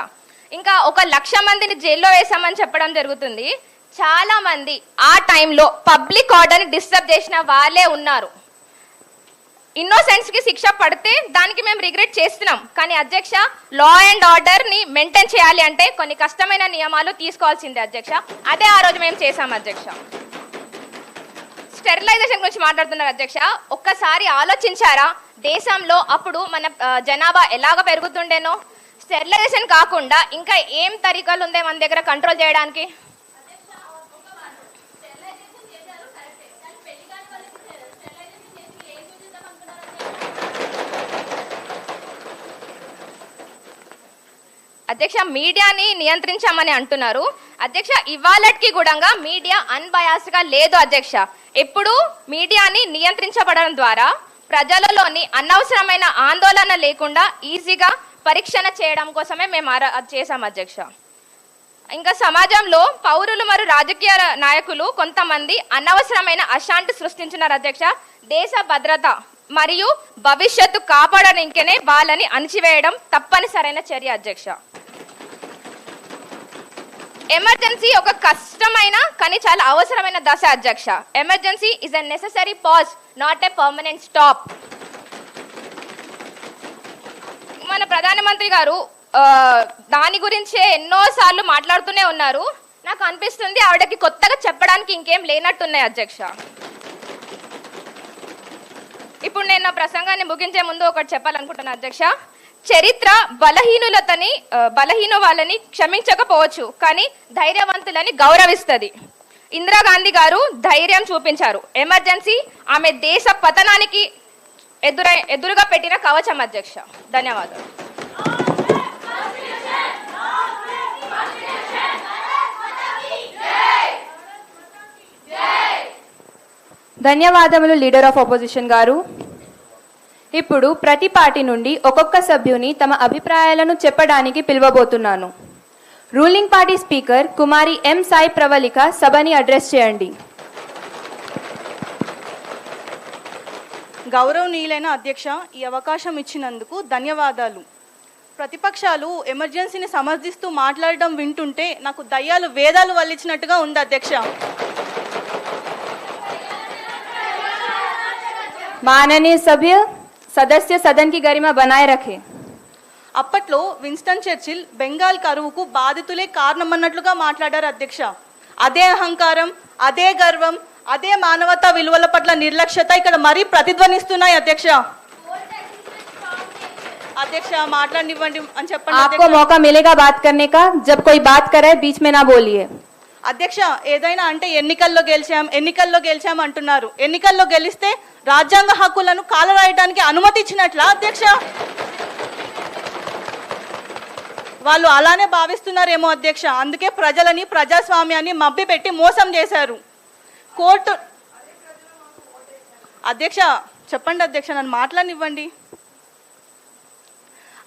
ఇంకా 1,00,000 మందిని జైల్లో వేశామని చెప్పడం జరుగుతుంది. చాలా మంది ఆ టైంలో పబ్లిక్ ఆర్డర్ని డిస్టర్బ్ చేసిన వాళ్ళే ఉన్నారు. ఇన్నోసెంట్స్ కి శిక్ష పడితే దానికి మేము రిగ్రెట్ చేస్తున్నాం. కానీ అధ్యక్ష, లా అండ్ ఆర్డర్ ని మెయింటైన్ చేయాలి అంటే కొన్ని కష్టమైన నియమాలు తీసుకోవాల్సిందే అధ్యక్ష. అదే ఆ రోజు మేము చేశాం అధ్యక్ష. స్టెరిలైజేషన్ గురించి మాట్లాడుతున్నారు అధ్యక్ష. ఒక్కసారి ఆలోచించారా దేశంలో అప్పుడు మన జనాభా ఎలాగ పెరుగుతుండేనో? స్టెరిలైజేషన్ కాకుండా ఇంకా ఏం తరీకాలు ఉందే మన దగ్గర కంట్రోల్ చేయడానికి? అధ్యక్ష, మీడియాని నియంత్రించామని అంటున్నారు అధ్యక్ష. ఇవాళకి కూడా మీడియా అన్బయాస్డ్ గా లేదు అధ్యక్ష. ఎప్పుడు మీడియాని నియంత్రించబడడం ద్వారా ప్రజలలోని అనవసరమైన ఆందోళన లేకుండా ఈజీగా పరీక్షణ చేయడం కోసమే మేము అది చేశాం అధ్యక్ష. ఇంకా సమాజంలో పౌరులు మరియు రాజకీయ నాయకులు కొంతమంది అనవసరమైన అశాంతి సృష్టించినారు అధ్యక్ష. దేశ భద్రత మరియు భవిష్యత్తు కాపాడడానికనే వాళ్ళని అణిచివేయడం తప్పనిసరైన చర్య అధ్యక్ష. ఎమర్జెన్సీ ఒక కష్టమైన కానీ చాలా అవసరమైన దశ అధ్యక్ష. Emergency is a necessary pause, not a permanent stop. మన ప్రధానమంత్రి గారు దాని గురించే ఎన్నోసార్లు మాట్లాడుతూనే ఉన్నారు. నాకు అనిపిస్తుంది ఆవిడకి కొత్తగా చెప్పడానికి ఇంకేం లేనట్టున్నాయి అధ్యక్ష. ఇప్పుడు నేను నా ప్రసంగాన్ని ముగించే ముందు ఒకటి చెప్పాలనుకుంటున్నాను అధ్యక్ష. చరిత్ర బలహీన వాళ్ళని క్షమించకపోవచ్చు, కానీ ధైర్యవంతులని గౌరవిస్తుంది. ఇందిరాగాంధీ గారు ధైర్యం చూపించారు. ఎమర్జెన్సీ ఆమె దేశ పతనానికి ఎదురుగా పెట్టిన కవచం అధ్యక్ష. ధన్యవాదాలు. ధన్యవాదములు లీడర్ ఆఫ్ ఆపోజిషన్ గారు. ఇప్పుడు ప్రతి పార్టీ నుండి ఒక్కొక్క సభ్యుని తమ అభిప్రాయాలను చెప్పడానికి పిలువబోతున్నాను. రూలింగ్ పార్టీ స్పీకర్ కుమారి ఎం సాయి ప్రవళిక సభని అడ్రస్ చేయండి. గౌరవనీయులైన అధ్యక్ష, ఈ అవకాశం ఇచ్చినందుకు ధన్యవాదాలు. ప్రతిపక్షాలు ఎమర్జెన్సీని సమర్థిస్తూ మాట్లాడడం వింటుంటే నాకు దయ్యాలు వేదాలు వల్లించినట్టుగా ఉంది అధ్యక్ష. माननीय सभ्य सदस्य सदन की गरिमा बनाए रखे. అప్పట్లో విన్స్టన్ చర్చిల్ బెంగాల్ కరువుకు బాధితులే కారణమన్నట్లుగా మాట్లాడారు అధ్యక్ష. అదే అహంకారం, అదే గర్వం, అదే మానవతా విలువల పట్ల నిర్లక్ష్యత ఇక్కడ మరీ ప్రతిధ్వనిస్తున్నాయి అధ్యక్ష. అధ్యక్ష మాట్లాడనివ్వండి అని చెప్పండి. आपको मौका मिलेगा बात करने का, जब कोई बात करे बीच में ना बोलिए. అధ్యక్ష ఏదైనా అంటే ఎన్నికల్లో గెలిచాం అంటున్నారు. ఎన్నికల్లో గెలిస్తే రాజ్యాంగ హక్కులను కాలరాయడానికి అనుమతి ఇచ్చినట్లా అధ్యక్ష? వాళ్ళు అలానే భావిస్తున్నారేమో అధ్యక్ష. అందుకే ప్రజలని, ప్రజాస్వామ్యాన్ని మభ్యపెట్టి మోసం చేశారు. కోర్టు అధ్యక్ష చెప్పండి అధ్యక్ష, నన్ను మాట్లాడనివ్వండి.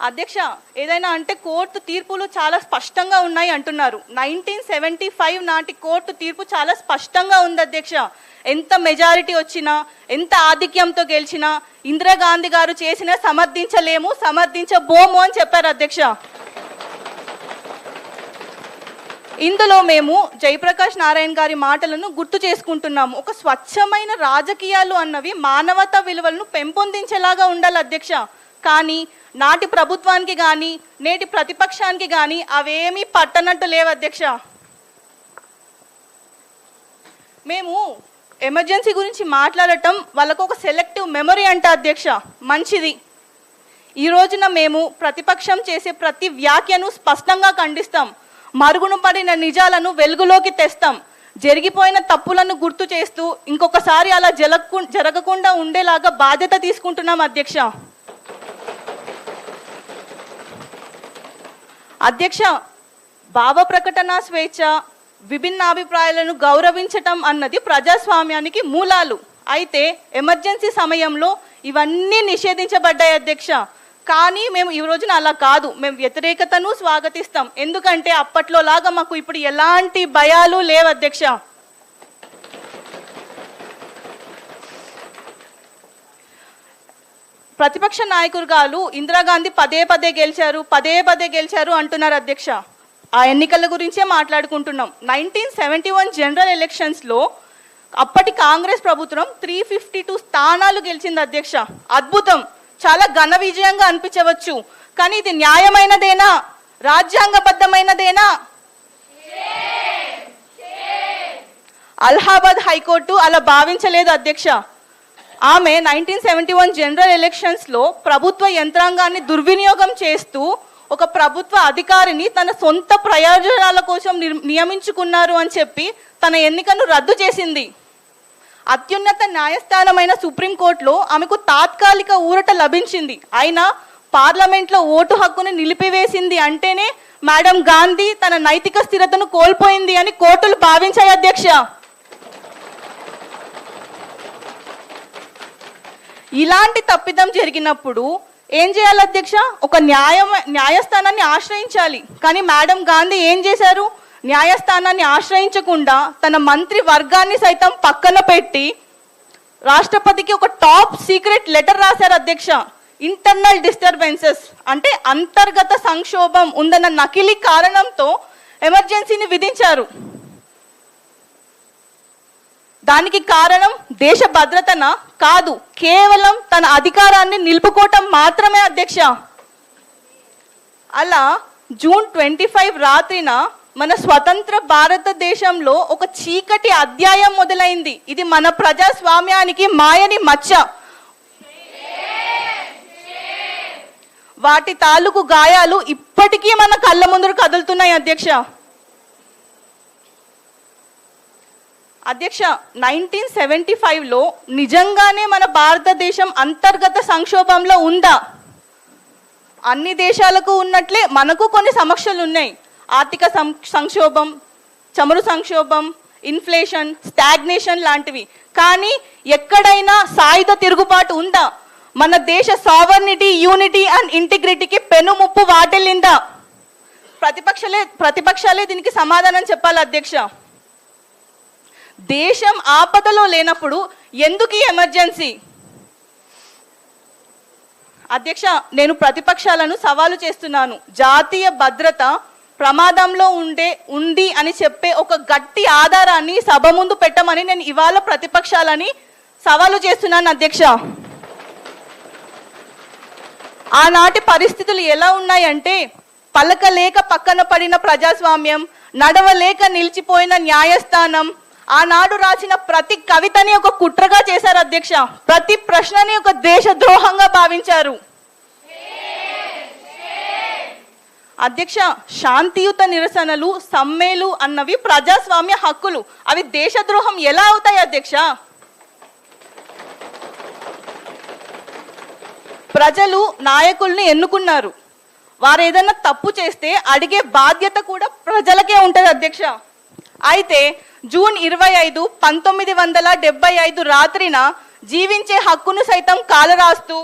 అధ్యక్ష ఏదైనా అంటే కోర్టు తీర్పులు చాలా స్పష్టంగా ఉన్నాయి అంటున్నారు. 1975 నాటి కోర్టు తీర్పు చాలా స్పష్టంగా ఉంది అధ్యక్ష. ఎంత మెజారిటీ వచ్చినా, ఎంత ఆధిక్యంతో గెలిచినా ఇందిరాగాంధీ గారు చేసిన సమర్థించబోము అని చెప్పారు అధ్యక్ష. ఇందులో మేము జయప్రకాష్ నారాయణ గారి మాటలను గుర్తు చేసుకుంటున్నాము. ఒక స్వచ్ఛమైన రాజకీయాలు అన్నవి మానవతా విలువలను పెంపొందించేలాగా ఉండాలి అధ్యక్ష. కానీ నాటి ప్రభుత్వానికి కానీ నేటి ప్రతిపక్షానికి కానీ అవేమీ పట్టనట్టు లేవు అధ్యక్ష. మేము ఎమర్జెన్సీ గురించి మాట్లాడటం వాళ్ళకు ఒక సెలెక్టివ్ మెమరీ అంట అధ్యక్ష. మంచిది. ఈ రోజున మేము ప్రతిపక్షం చేసే ప్రతి వ్యాఖ్యను స్పష్టంగా ఖండిస్తాం. మరుగున పడిన నిజాలను వెలుగులోకి తెస్తాం. జరిగిపోయిన తప్పులను గుర్తు చేస్తూ ఇంకొకసారి అలా జరగకుండా ఉండేలాగా బాధ్యత తీసుకుంటున్నాం అధ్యక్ష. అధ్యక్ష భావ ప్రకటన స్వేచ్ఛ, విభిన్నాభిప్రాయాలను గౌరవించటం అన్నది ప్రజాస్వామ్యానికి మూలాలు. అయితే ఎమర్జెన్సీ సమయంలో ఇవన్నీ నిషేధించబడ్డాయి అధ్యక్ష. కానీ మేము ఈ రోజున అలా కాదు. మేము వ్యతిరేకతను స్వాగతిస్తాం. ఎందుకంటే అప్పట్లో లాగా మాకు ఇప్పుడు ఎలాంటి భయాలు లేవు అధ్యక్ష. ప్రతిపక్ష నాయకులు గారు ఇందిరాగాంధీ పదే పదే గెలిచారు అంటున్నారు అధ్యక్ష. ఆ ఎన్నికల గురించే మాట్లాడుకుంటున్నాం. 1971 జనరల్ ఎలక్షన్స్లో అప్పటి కాంగ్రెస్ ప్రభుత్వం 352 స్థానాలు గెలిచింది అధ్యక్ష. అద్భుతం. చాలా ఘన విజయంగా అనిపించవచ్చు. కానీ ఇది న్యాయమైనదేనా? రాజ్యాంగబద్ధమైనదేనా? అలహాబాద్ హైకోర్టు అలా భావించలేదు అధ్యక్ష. ఆమె 1971 జనరల్ ఎలక్షన్స్లో ప్రభుత్వ యంత్రాంగాన్ని దుర్వినియోగం చేస్తూ ఒక ప్రభుత్వ అధికారిని తన సొంత ప్రయోజనాల కోసం నియమించుకున్నారు అని చెప్పి తన ఎన్నికను రద్దు చేసింది. అత్యున్నత న్యాయస్థానమైన సుప్రీంకోర్టులో ఆమెకు తాత్కాలిక ఊరట లభించింది. అయినా పార్లమెంట్లో ఓటు హక్కును నిలిపివేసింది అంటేనే మేడం గాంధీ తన నైతిక స్థిరతను కోల్పోయింది అని కోర్టులు భావించాయి అధ్యక్ష. ఇలాంటి తప్పిదం జరిగినప్పుడు ఏం చేయాలి అధ్యక్ష? ఒక న్యాయస్థానాన్ని ఆశ్రయించాలి. కానీ మేడం గాంధీ ఏం చేశారు? న్యాయస్థానాన్ని ఆశ్రయించకుండా తన మంత్రి వర్గాన్ని సైతం పక్కన పెట్టి రాష్ట్రపతికి ఒక టాప్ సీక్రెట్ లెటర్ రాశారు అధ్యక్ష. ఇంటర్నల్ డిస్టర్బెన్సెస్ అంటే అంతర్గత సంక్షోభం ఉందన్న నకిలీ కారణంతో ఎమర్జెన్సీని విధించారు. దానికి కారణం దేశ భద్రతన కాదు, కేవలం తన అధికారాన్ని నిలుపుకోవటం మాత్రమే అధ్యక్ష. అలా జూన్ 25 రాత్రిన మన స్వతంత్ర భారతదేశంలో ఒక చీకటి అధ్యాయం మొదలైంది. ఇది మన ప్రజాస్వామ్యానికి మాయని మచ్చ. వాటి తాలూకు గాయాలు ఇప్పటికీ మన కళ్ళ ముందు కదులుతున్నాయి అధ్యక్ష. అధ్యక్ష 1975లో నిజంగానే మన భారతదేశం అంతర్గత సంక్షోభంలో ఉందా? అన్ని దేశాలకు ఉన్నట్లే మనకు కొన్ని సమస్యలు ఉన్నాయి. ఆర్థిక సంక్షోభం, చమురు సంక్షోభం, ఇన్ఫ్లేషన్, స్టాగ్నేషన్ లాంటివి. కానీ ఎక్కడైనా సాయుధ తిరుగుబాటు ఉందా? మన దేశ సావర్నిటీ, యూనిటీ అండ్ ఇంటిగ్రిటీకి పెనుముప్పు వాటిల్లిందా? ప్రతిపక్షాలే దీనికి సమాధానం చెప్పాలి అధ్యక్ష. దేశం ఆపదలో లేనప్పుడు ఎందుకు ఈ ఎమర్జెన్సీ? అధ్యక్ష, నేను ప్రతిపక్షాలను సవాలు చేస్తున్నాను. జాతీయ భద్రత ప్రమాదంలో ఉంది అని చెప్పే ఒక గట్టి ఆధారాన్ని సభ ముందు పెట్టమని నేను ఇవాళ ప్రతిపక్షాలని సవాలు చేస్తున్నాను అధ్యక్ష. ఆనాటి పరిస్థితులు ఎలా ఉన్నాయంటే పలకలేక పక్కన పడిన ప్రజాస్వామ్యం, నడవలేక నిలిచిపోయిన న్యాయస్థానం, ఆనాడు రాసిన ప్రతి కవితని ఒక కుట్రగా చేశారు అధ్యక్ష. ప్రతి ప్రశ్నని ఒక దేశద్రోహంగా భావించారు అధ్యక్ష. శాంతియుత నిరసనలు, సమ్మెలు అన్నవి ప్రజాస్వామ్య హక్కులు. అవి దేశద్రోహం ఎలా అవుతాయి అధ్యక్ష? ప్రజలు నాయకుల్ని ఎన్నుకున్నారు. వారు ఏదైనా తప్పు చేస్తే అడిగే బాధ్యత కూడా ప్రజలకే ఉంటుంది అధ్యక్ష. అయితే జూన్ 25, 1975 రాత్రిన జీవించే హక్కును సైతం కాలరాస్తూ,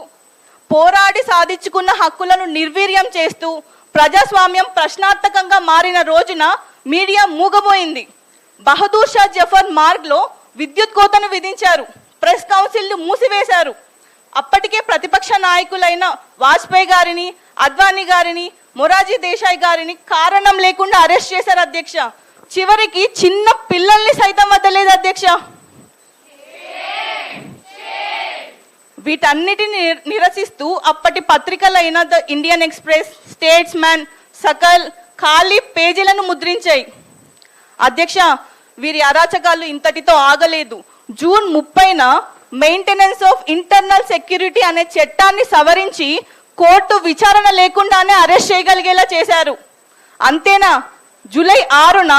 పోరాడి సాధించుకున్న హక్కులను నిర్వీర్యం చేస్తూ ప్రజాస్వామ్యం ప్రశ్నార్థకంగా మారిన రోజున మీడియా మూగబోయింది. బహదూర్ షా జఫర్ మార్గ్లో విద్యుత్ కోతను విధించారు. ప్రెస్ కౌన్సిల్ను మూసివేశారు. అప్పటికే ప్రతిపక్ష నాయకులైన వాజ్పేయి గారిని, అద్వానీ గారిని, మొరార్జీ దేశాయ్ గారిని కారణం లేకుండా అరెస్ట్ చేశారు అధ్యక్ష. చివరికి చిన్న పిల్లల్ని సైతం వదలలేదు అధ్యక్ష. వీటన్నిటిని నిరసిస్తూ అప్పటి పత్రికలైన the Indian Express, Statesman, Sakal ఖాళీ పేజీలను ముద్రించాయి అధ్యక్ష. వీరి అరాచకాలు ఇంతటితో ఆగలేదు. జూన్ 30న మెయింటెనెన్స్ ఆఫ్ ఇంటర్నల్ సెక్యూరిటీ అనే చట్టాన్ని సవరించి కోర్టు విచారణ లేకుండానే అరెస్ట్ చేయగలిగేలా చేశారు. అంతేనా, జూలై 6న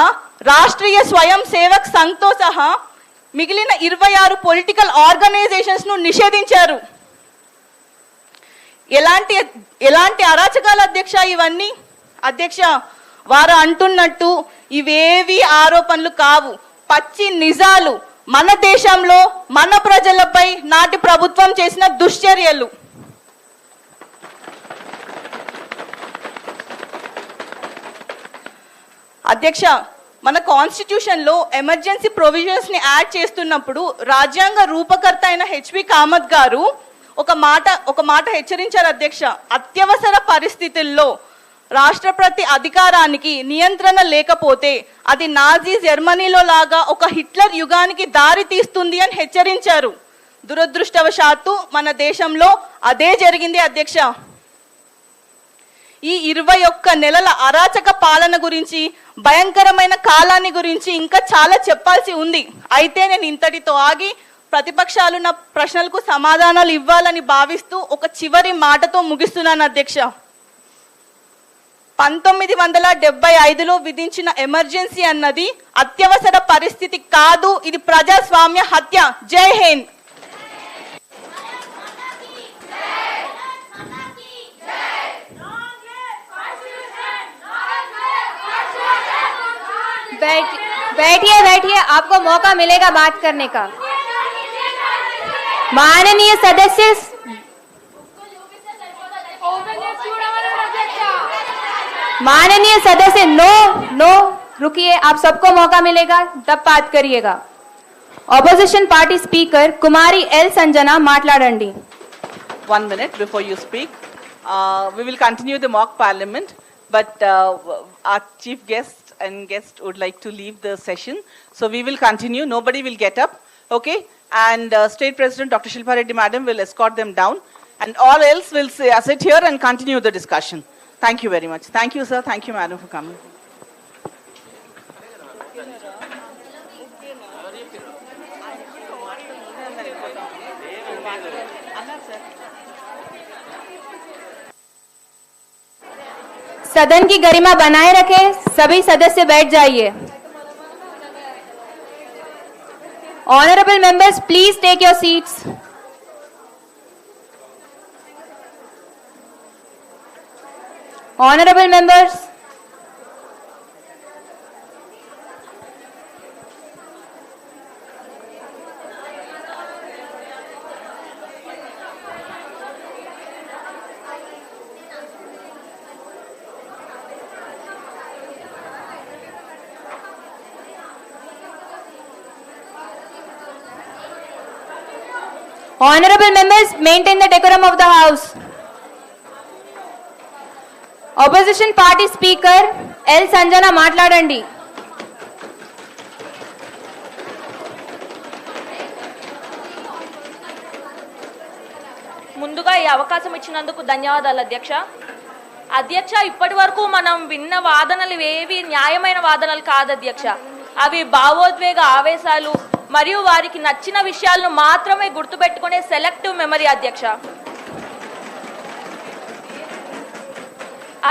రాష్ట్రీయ స్వయం సేవక్ సంఘ్తో సహా మిగిలిన 26 పొలిటికల్ ఆర్గనైజేషన్స్ ను నిషేధించారు. ఎలాంటి అరాచకాలు అధ్యక్ష ఇవన్నీ? అధ్యక్ష, వారు అంటున్నట్టు ఇవేవి ఆరోపణలు కావు, పచ్చి నిజాలు. మన దేశంలో మన ప్రజలపై నాటి ప్రభుత్వం చేసిన దుశ్చర్యలు. అధ్యక్ష, మన కాన్స్టిట్యూషన్ లో ఎమర్జెన్సీ ప్రొవిజన్స్ ని యాడ్ చేస్తున్నప్పుడు రాజ్యాంగ రూపకర్త అయిన హెచ్పి కామత్ గారు ఒక మాట హెచ్చరించారు అధ్యక్ష. అత్యవసర పరిస్థితుల్లో రాష్ట్రపతి అధికారానికి నియంత్రణ లేకపోతే అది నాజీ జర్మనీలో లాగా ఒక హిట్లర్ యుగానికి దారి తీస్తుంది అని హెచ్చరించారు. దురదృష్టవశాత్తు మన దేశంలో అదే జరిగింది అధ్యక్ష. ఈ 21 నెలల అరాచక పాలన గురించి, భయంకరమైన కాలాన్ని గురించి ఇంకా చాలా చెప్పాల్సి ఉంది. అయితే నేను ఇంతటితో ఆగి ప్రతిపక్షాలు నా ప్రశ్నలకు సమాధానాలు ఇవ్వాలని భావిస్తూ ఒక చివరి మాటతో ముగిస్తున్నాను అధ్యక్ష. 1975లో విధించిన ఎమర్జెన్సీ అన్నది అత్యవసర పరిస్థితి కాదు, ఇది ప్రజాస్వామ్య హత్య. జై హింద్. बैठिए बैठिए, आपको मौका मिलेगा बात करने का. माननीय सदस्य, नो नो रुकिए, आप सबको मौका मिलेगा तब बात करिएगा. Opposition party speaker Kumari L Sanjana माట్లాడండి. 1 minute before you speak. We will continue the mock parliament, but our chief guest would like to leave the session. So we will continue. Nobody will get up. Okay? And State President Dr. Shilpa Reddy Madam will escort them down. And all else will sit here and continue the discussion. Thank you very much. Thank you, sir. Thank you, madam, for coming. सदन की गरिमा बनाए रखें. सभी सदस्य बैठ जाइए. Honorable members, please take your seats. Honorable members, maintain the decorum of the house. Opposition party speaker L Sanjana మాట్లాడండి. ముందుగా ఈ అవకాశం ఇచ్చినందుకు ధన్యవాదాలు అధ్యక్ష. అధ్యక్ష, ఇప్పటి వరకు మనం విన్న వాదనలు ఏవి న్యాయమైన వాదనలు కాదు అధ్యక్ష. అవి భావోద్వేగ ఆవేశాలు మరియు వారికి నచ్చిన విషయాలను మాత్రమే గుర్తుపెట్టుకునే సెలెక్టివ్ మెమరీ అధ్యక్ష.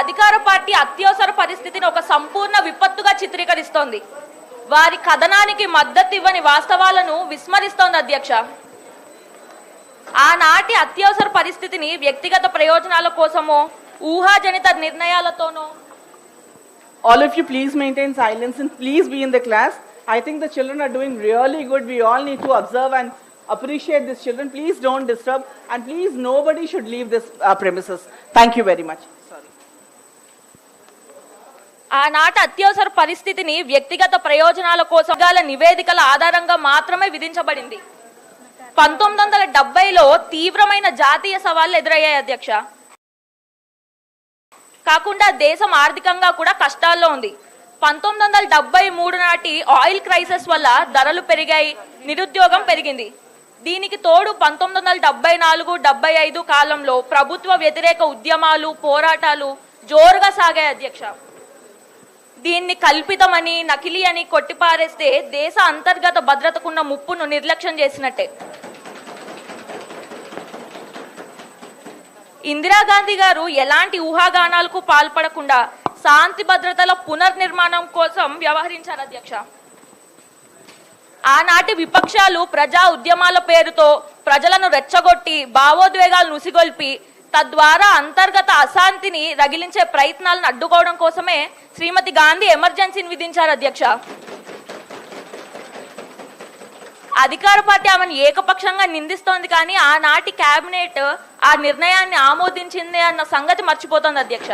అధికార పార్టీ అత్యవసర పరిస్థితిని ఒక సంపూర్ణ విపత్తుగా చిత్రీకరిస్తోంది. వారి కథనానికి మద్దతు ఇవ్వని వాస్తవాలను విస్మరిస్తోంది అధ్యక్ష. ఆనాటి అత్యవసర పరిస్థితిని వ్యక్తిగత ప్రయోజనాల కోసమో ఊహాజనిత నిర్ణయాలతోనో. All of you please maintain silence and please be in the class. I think the children are doing really good. We all need to observe and appreciate these children. Please don't disturb and please nobody should leave this premises. Thank you very much. Sorry. ఆనాటి అత్యవసర పరిస్థితిని వ్యక్తిగత ప్రయోజనాల కోసం గల నివేదికల ఆధారంగా మాత్రమే విధించబడింది. 1970లో తీవ్రమైన జాతీయ సవాళ్లు ఎదురయ్యాయి అధ్యక్ష. కాకుండా దేశం ఆర్థికంగా కూడా కష్టాల్లో ఉంది. 1973 నాటి ఆయిల్ క్రైసిస్ వల్ల ధరలు పెరిగాయి, నిరుద్యోగం పెరిగింది. దీనికి తోడు 1974-75 కాలంలో ప్రభుత్వ వ్యతిరేక ఉద్యమాలు, పోరాటాలు జోరుగా సాగాయి అధ్యక్ష. దీన్ని కల్పితమని, నకిలీ అని కొట్టిపారేస్తే దేశ అంతర్గత భద్రతకున్న ముప్పును నిర్లక్ష్యం చేసినట్టే. ఇందిరాగాంధీ గారు ఎలాంటి ఊహాగానాలకు పాల్పడకుండా శాంతి భద్రతల పునర్నిర్మాణం కోసం వ్యవహరించారు అధ్యక్ష. ఆనాటి విపక్షాలు ప్రజా ఉద్యమాల పేరుతో ప్రజలను రెచ్చగొట్టి భావోద్వేగాలు నుసిగొల్పి తద్వారా అంతర్గత అశాంతిని రగిలించే ప్రయత్నాలను అడ్డుకోవడం కోసమే శ్రీమతి గాంధీ ఎమర్జెన్సీని విధించారు అధ్యక్ష. అధికార పార్టీ ఆమెను ఏకపక్షంగా నిందిస్తోంది, కానీ ఆనాటి కేబినెట్ ఆ నిర్ణయాన్ని ఆమోదించింది అన్న సంగతి మర్చిపోతోంది అధ్యక్ష.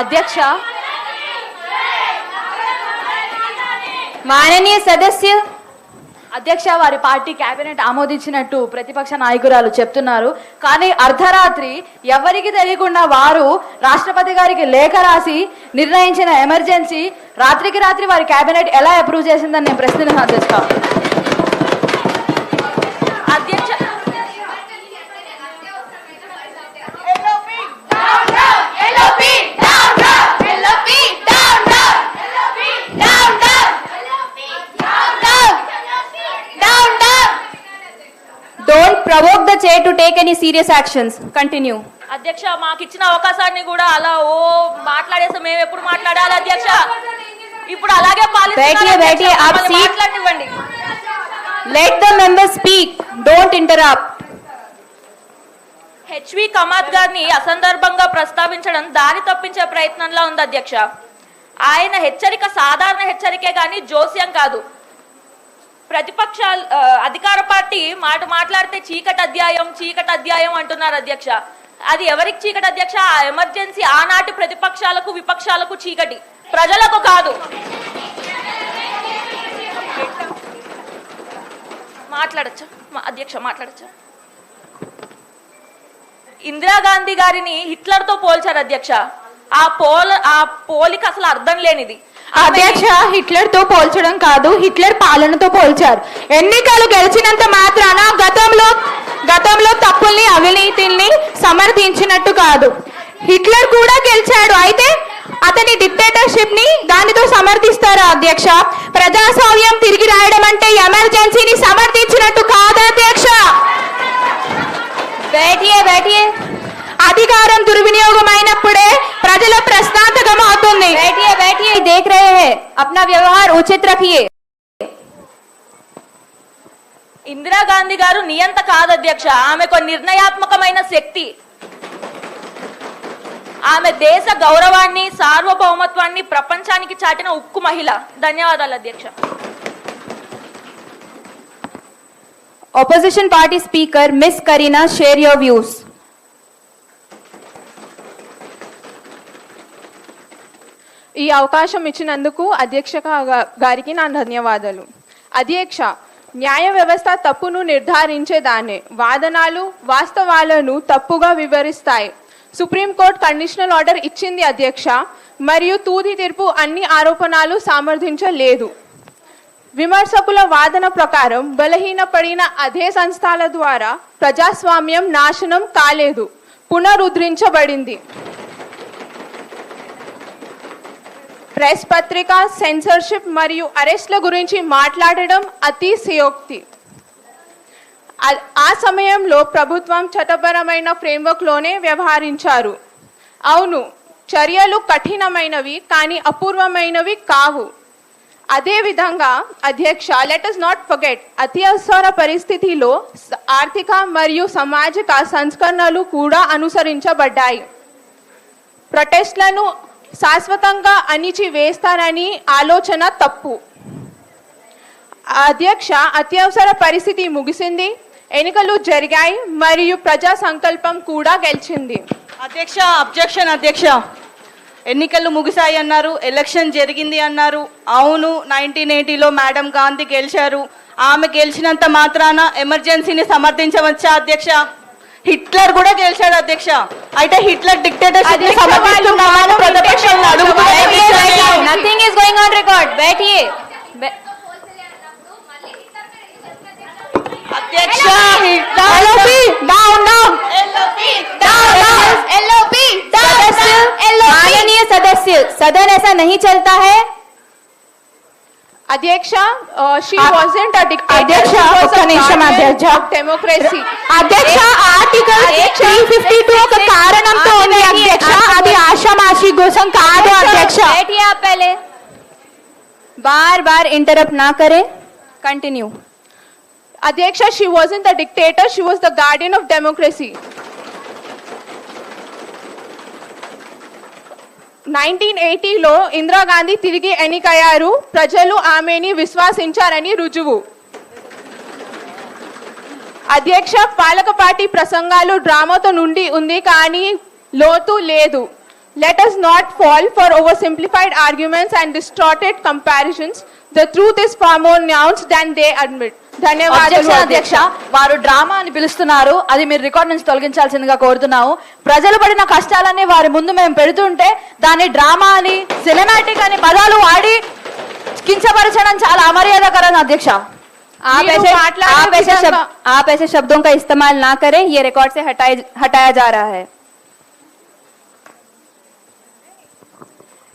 అధ్యక్ష, మాననీయ సదస్య అధ్యక్ష, వారి పార్టీ కేబినెట్ ఆమోదించినట్టు ప్రతిపక్ష నాయకురాలు చెప్తున్నారు. కానీ అర్ధరాత్రి ఎవరికి తెలియకుండా వారు రాష్ట్రపతి గారికి లేఖ రాసి నిర్ణయించిన ఎమర్జెన్సీ రాత్రికి రాత్రి వారి కేబినెట్ ఎలా అప్రూవ్ చేసిందని నేను ప్రశ్నిస్తున్నాను అధ్యక్ష. అధ్యక్ష, Don't provoke the chair to take any serious actions. Continue. అధ్యక్ష, మాకు ఇచ్చిన అవకాశాన్ని కూడా అలా మాట్లాడేస్తే మేము ఎప్పుడు మాట్లాడాలి అధ్యక్ష? ఇప్పుడు అలాగే మాట్లాడనివ్వండి. Let the members speak. Don't interrupt. HV Kamath గారిని అసందర్భంగా ప్రస్తావించడం దారి తప్పించే ప్రయత్నంలా ఉంది అధ్యక్ష. ఆయన హెచ్చరిక సాధారణ హెచ్చరికే కానీ జోస్యం కాదు. ప్రతిపక్షాలు అధికార పార్టీ మాట్లాడితే చీకటి అధ్యాయం అంటున్నారు అధ్యక్ష. అది ఎవరికి చీకటి అధ్యక్ష? ఆ ఎమర్జెన్సీ ఆనాటి ప్రతిపక్షాలకు విపక్షాలకు చీకటి, ప్రజలకు కాదు. మాట్లాడచ్చా అధ్యక్ష? మాట్లాడచ్చా? ఇందిరాగాంధీ గారిని హిట్లర్తో పోల్చారు అధ్యక్ష. ఆ పోలిక అసలు అర్థం లేనిది అధ్యక్ష. హిట్లర్ తో పోల్చడం కాదు, హిట్లర్ పాలనతో పోల్చారు. ఎన్నికలు గెలిచినంత మాత్రాన గతంలో తప్పుల్ని, అవినీతిని సమర్థించినట్టు కాదు. హిట్లర్ కూడా గెలిచాడు, అయితే అతని డిక్టేటర్షిప్ ని దానితో సమర్థిస్తారా అధ్యక్ష? ప్రజాస్వామ్యం తిరిగి రాయడం అంటే ఎమర్జెన్సీని సమర్థించినట్టు కాదు అధ్యక్ష. బేటియే అధికారం దుర్వినియోగం అయినప్పుడే ప్రజల ప్రశ్నార్థకం అవుతుంది. बैठिए देख रहे हैं, अपना व्यवहार उचित रखिए. ఇందిరాగాంధీ గారు నియంత కాదు అధ్యక్ష. ఆమె ఒక నిర్ణయాత్మకమైన శక్తి. ఆమె దేశ గౌరవాన్ని, సార్వభౌమత్వాన్ని ప్రపంచానికి చాటిన ఉక్కు మహిళ. ధన్యవాదాలు అధ్యక్ష. Opposition party speaker Miss Karina, share your views. ఈ అవకాశం ఇచ్చినందుకు అధ్యక్ష గారికి నా ధన్యవాదాలు. అధ్యక్ష, న్యాయ వ్యవస్థ తప్పును నిర్ధారించేదాన్ని వాదనలు వాస్తవాలను తప్పుగా వివరిస్తాయి. సుప్రీంకోర్టు కండిషనల్ ఆర్డర్ ఇచ్చింది అధ్యక్ష, మరియు తుది తీర్పు అన్ని ఆరోపణలు సమర్థించలేదు. విమర్శకుల వాదన ప్రకారం బలహీనపడిన అదే సంస్థల ద్వారా ప్రజాస్వామ్యం నాశనం కాలేదు, పునరుద్ధరించబడింది. ప్రెస్ పత్రిక సెన్సర్షిప్ మరియు అరెస్ట్ల గురించి మాట్లాడడం అతిశయోక్తి. ఆ సమయంలో ప్రభుత్వం చట్టపరమైన ఫ్రేమ్వర్క్లోనే వ్యవహరించారు. అవును, చర్యలు కఠినమైనవి కానీ అపూర్వమైనవి కావు. అదేవిధంగా అధ్యక్ష, లెట్ us నాట్ ఫర్గెట్, అత్యవసర పరిస్థితిలో ఆర్థిక మరియు సామాజిక సంస్కరణలు కూడా అనుసరించబడ్డాయి. ప్రొటెస్ట్లను శాశ్వతంగా అణిచివేస్తారని ఆలోచన తప్పు. అధ్యక్ష, అత్యవసర పరిస్థితి ముగిసింది, ఎన్నికలు జరిగాయి మరియు ప్రజా సంకల్పం కూడా గెలిచింది. అధ్యక్ష, అబ్జెక్షన్ అధ్యక్ష. ఎన్నికలు ముగిశాయి అన్నారు, ఎలక్షన్ జరిగింది అన్నారు. అవును, 1980లో మేడం గాంధీ గెలిచారు. ఆమె గెలిచినంత మాత్రాన ఎమర్జెన్సీని సమర్థించవచ్చా అధ్యక్ష? హిట్లర్ కూడా గెలిచాడు అధ్యక్ష. అయితే హిట్లర్ డిక్టేటర్షిప్ ని సమర్థిస్తున్నామని ప్రతిపక్షాలను అడుగుతున్నారు. Nothing is going on record. बैठिए. అధ్యక్ష, माननीय सदस्य, सदन ऐसा नहीं चलता है. అధ్యక్ష, she wasn't a dictator. అధ్యక్ష, ఒక్క నిమిషం అధ్యక్ష. డెమోక్రసీ. అధ్యక్ష, ఆర్టికల్ 352 ఒక కారణంతో ఉంది అధ్యక్ష, అది ఆషామాషి కోసం కాదు అధ్యక్ష. बैठिए आप पहले. बार बार इंटरप्ट ना करें. कंटिन्यू. అధ్యక్ష, she wasn't the dictator, she was the guardian of democracy. 1980లో Indira Gandhi తిరిగి ఎన్నికయ్యారు, ప్రజలు ఆమెని విశ్వసించారని రుజువు. అధ్యక్ష, పాలక పార్టీ ప్రసంగాలు డ్రామాతో నుండి ఉంది కానీ లోతు లేదు. Let us not fall for oversimplified arguments and distorted comparisons. The truth is far more nuanced than they admit. ధన్యవాదాలు అధ్యక్ష. వారు డ్రామా అని పిలుస్తున్నారు, అది మీరు రికార్డ్ నుంచి తొలగించాల్సిందిగా కోరుతున్నాము. ప్రజలు పడిన కష్టాలన్నీ వారి ముందు మేము పెడుతుంటే దాన్ని డ్రామా అని, సినిమాటిక్ అని పదాలు వాడి కించపరచడం చాలా అమర్యాదకరం అధ్యక్ష. आप ऐसे शब्दों का इस्तेमाल ना करें, ये रिकॉर्ड से हटाया जा रहा है.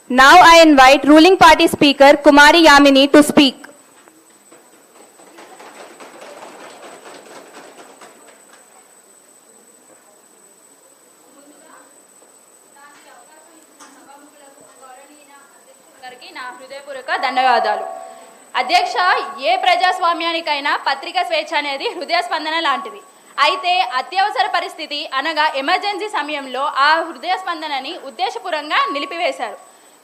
Now I invite ruling party speaker Kumari Yamini to speak. నా హృదయపూర్వక ధన్యవాదాలు. అధ్యక్ష, ఏ ప్రజాస్వామ్యానికైనా పత్రికా స్వేచ్ఛ అనేది హృదయ స్పందన లాంటిది. అయితే అత్యవసర పరిస్థితి అనగా ఎమర్జెన్సీ సమయంలో ఆ హృదయ స్పందనని ఉద్దేశపూర్వకంగా నిలిపివేశారు.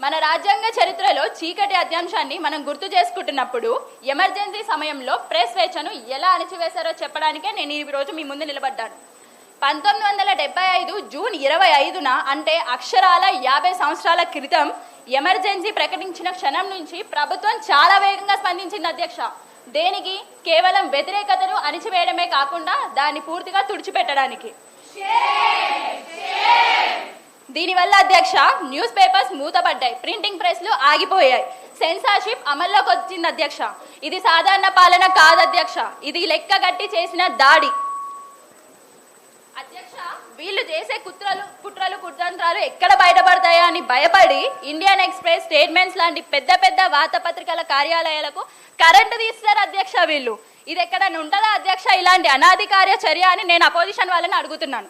మన రాజ్యాంగ చరిత్రలో చీకటి అధ్యాంశాన్ని మనం గుర్తు చేసుకుంటున్నప్పుడు ఎమర్జెన్సీ సమయంలో ప్రెస్ స్వేచ్ఛను ఎలా అణిచివేశారో చెప్పడానికే నేను ఈ రోజు మీ ముందు నిలబడ్డాను. 1975 జూన్ 25న అంటే అక్షరాల 50 సంవత్సరాల క్రితం ఎమర్జెన్సీ ప్రకటించిన క్షణం నుంచి ప్రభుత్వం చాలా వేగంగా స్పందించింది అధ్యక్ష. దేనికి? కేవలం వ్యతిరేకతను అణిచివేయడమే కాకుండా దాన్ని పూర్తిగా తుడిచిపెట్టడానికి. దీనివల్ల అధ్యక్ష న్యూస్ పేపర్స్ మూతపడ్డాయి, ప్రింటింగ్ ప్రెస్లు ఆగిపోయాయి, సెన్సార్షిప్ అమల్లోకి వచ్చింది అధ్యక్ష. ఇది సాధారణ పాలన కాదు అధ్యక్ష, ఇది లెక్క గట్టి చేసిన దాడి అధ్యక్ష. వీళ్ళు చేసే కుట్రలు కుతంత్రాలు ఎక్కడ బయటపడతాయా అని భయపడి ఇండియన్ ఎక్స్ప్రెస్, స్టేట్మెంట్స్ లాంటి పెద్ద పెద్ద వార్తాపత్రికల కార్యాలయాలకు కరెంటు తీస్తారు అధ్యక్ష. వీళ్ళు ఇది ఎక్కడన్నా ఉంటుందా అధ్యక్ష? ఇలాంటి అనాధికార్య చర్య అని నేను అపోజిషన్ వాళ్ళని అడుగుతున్నాను.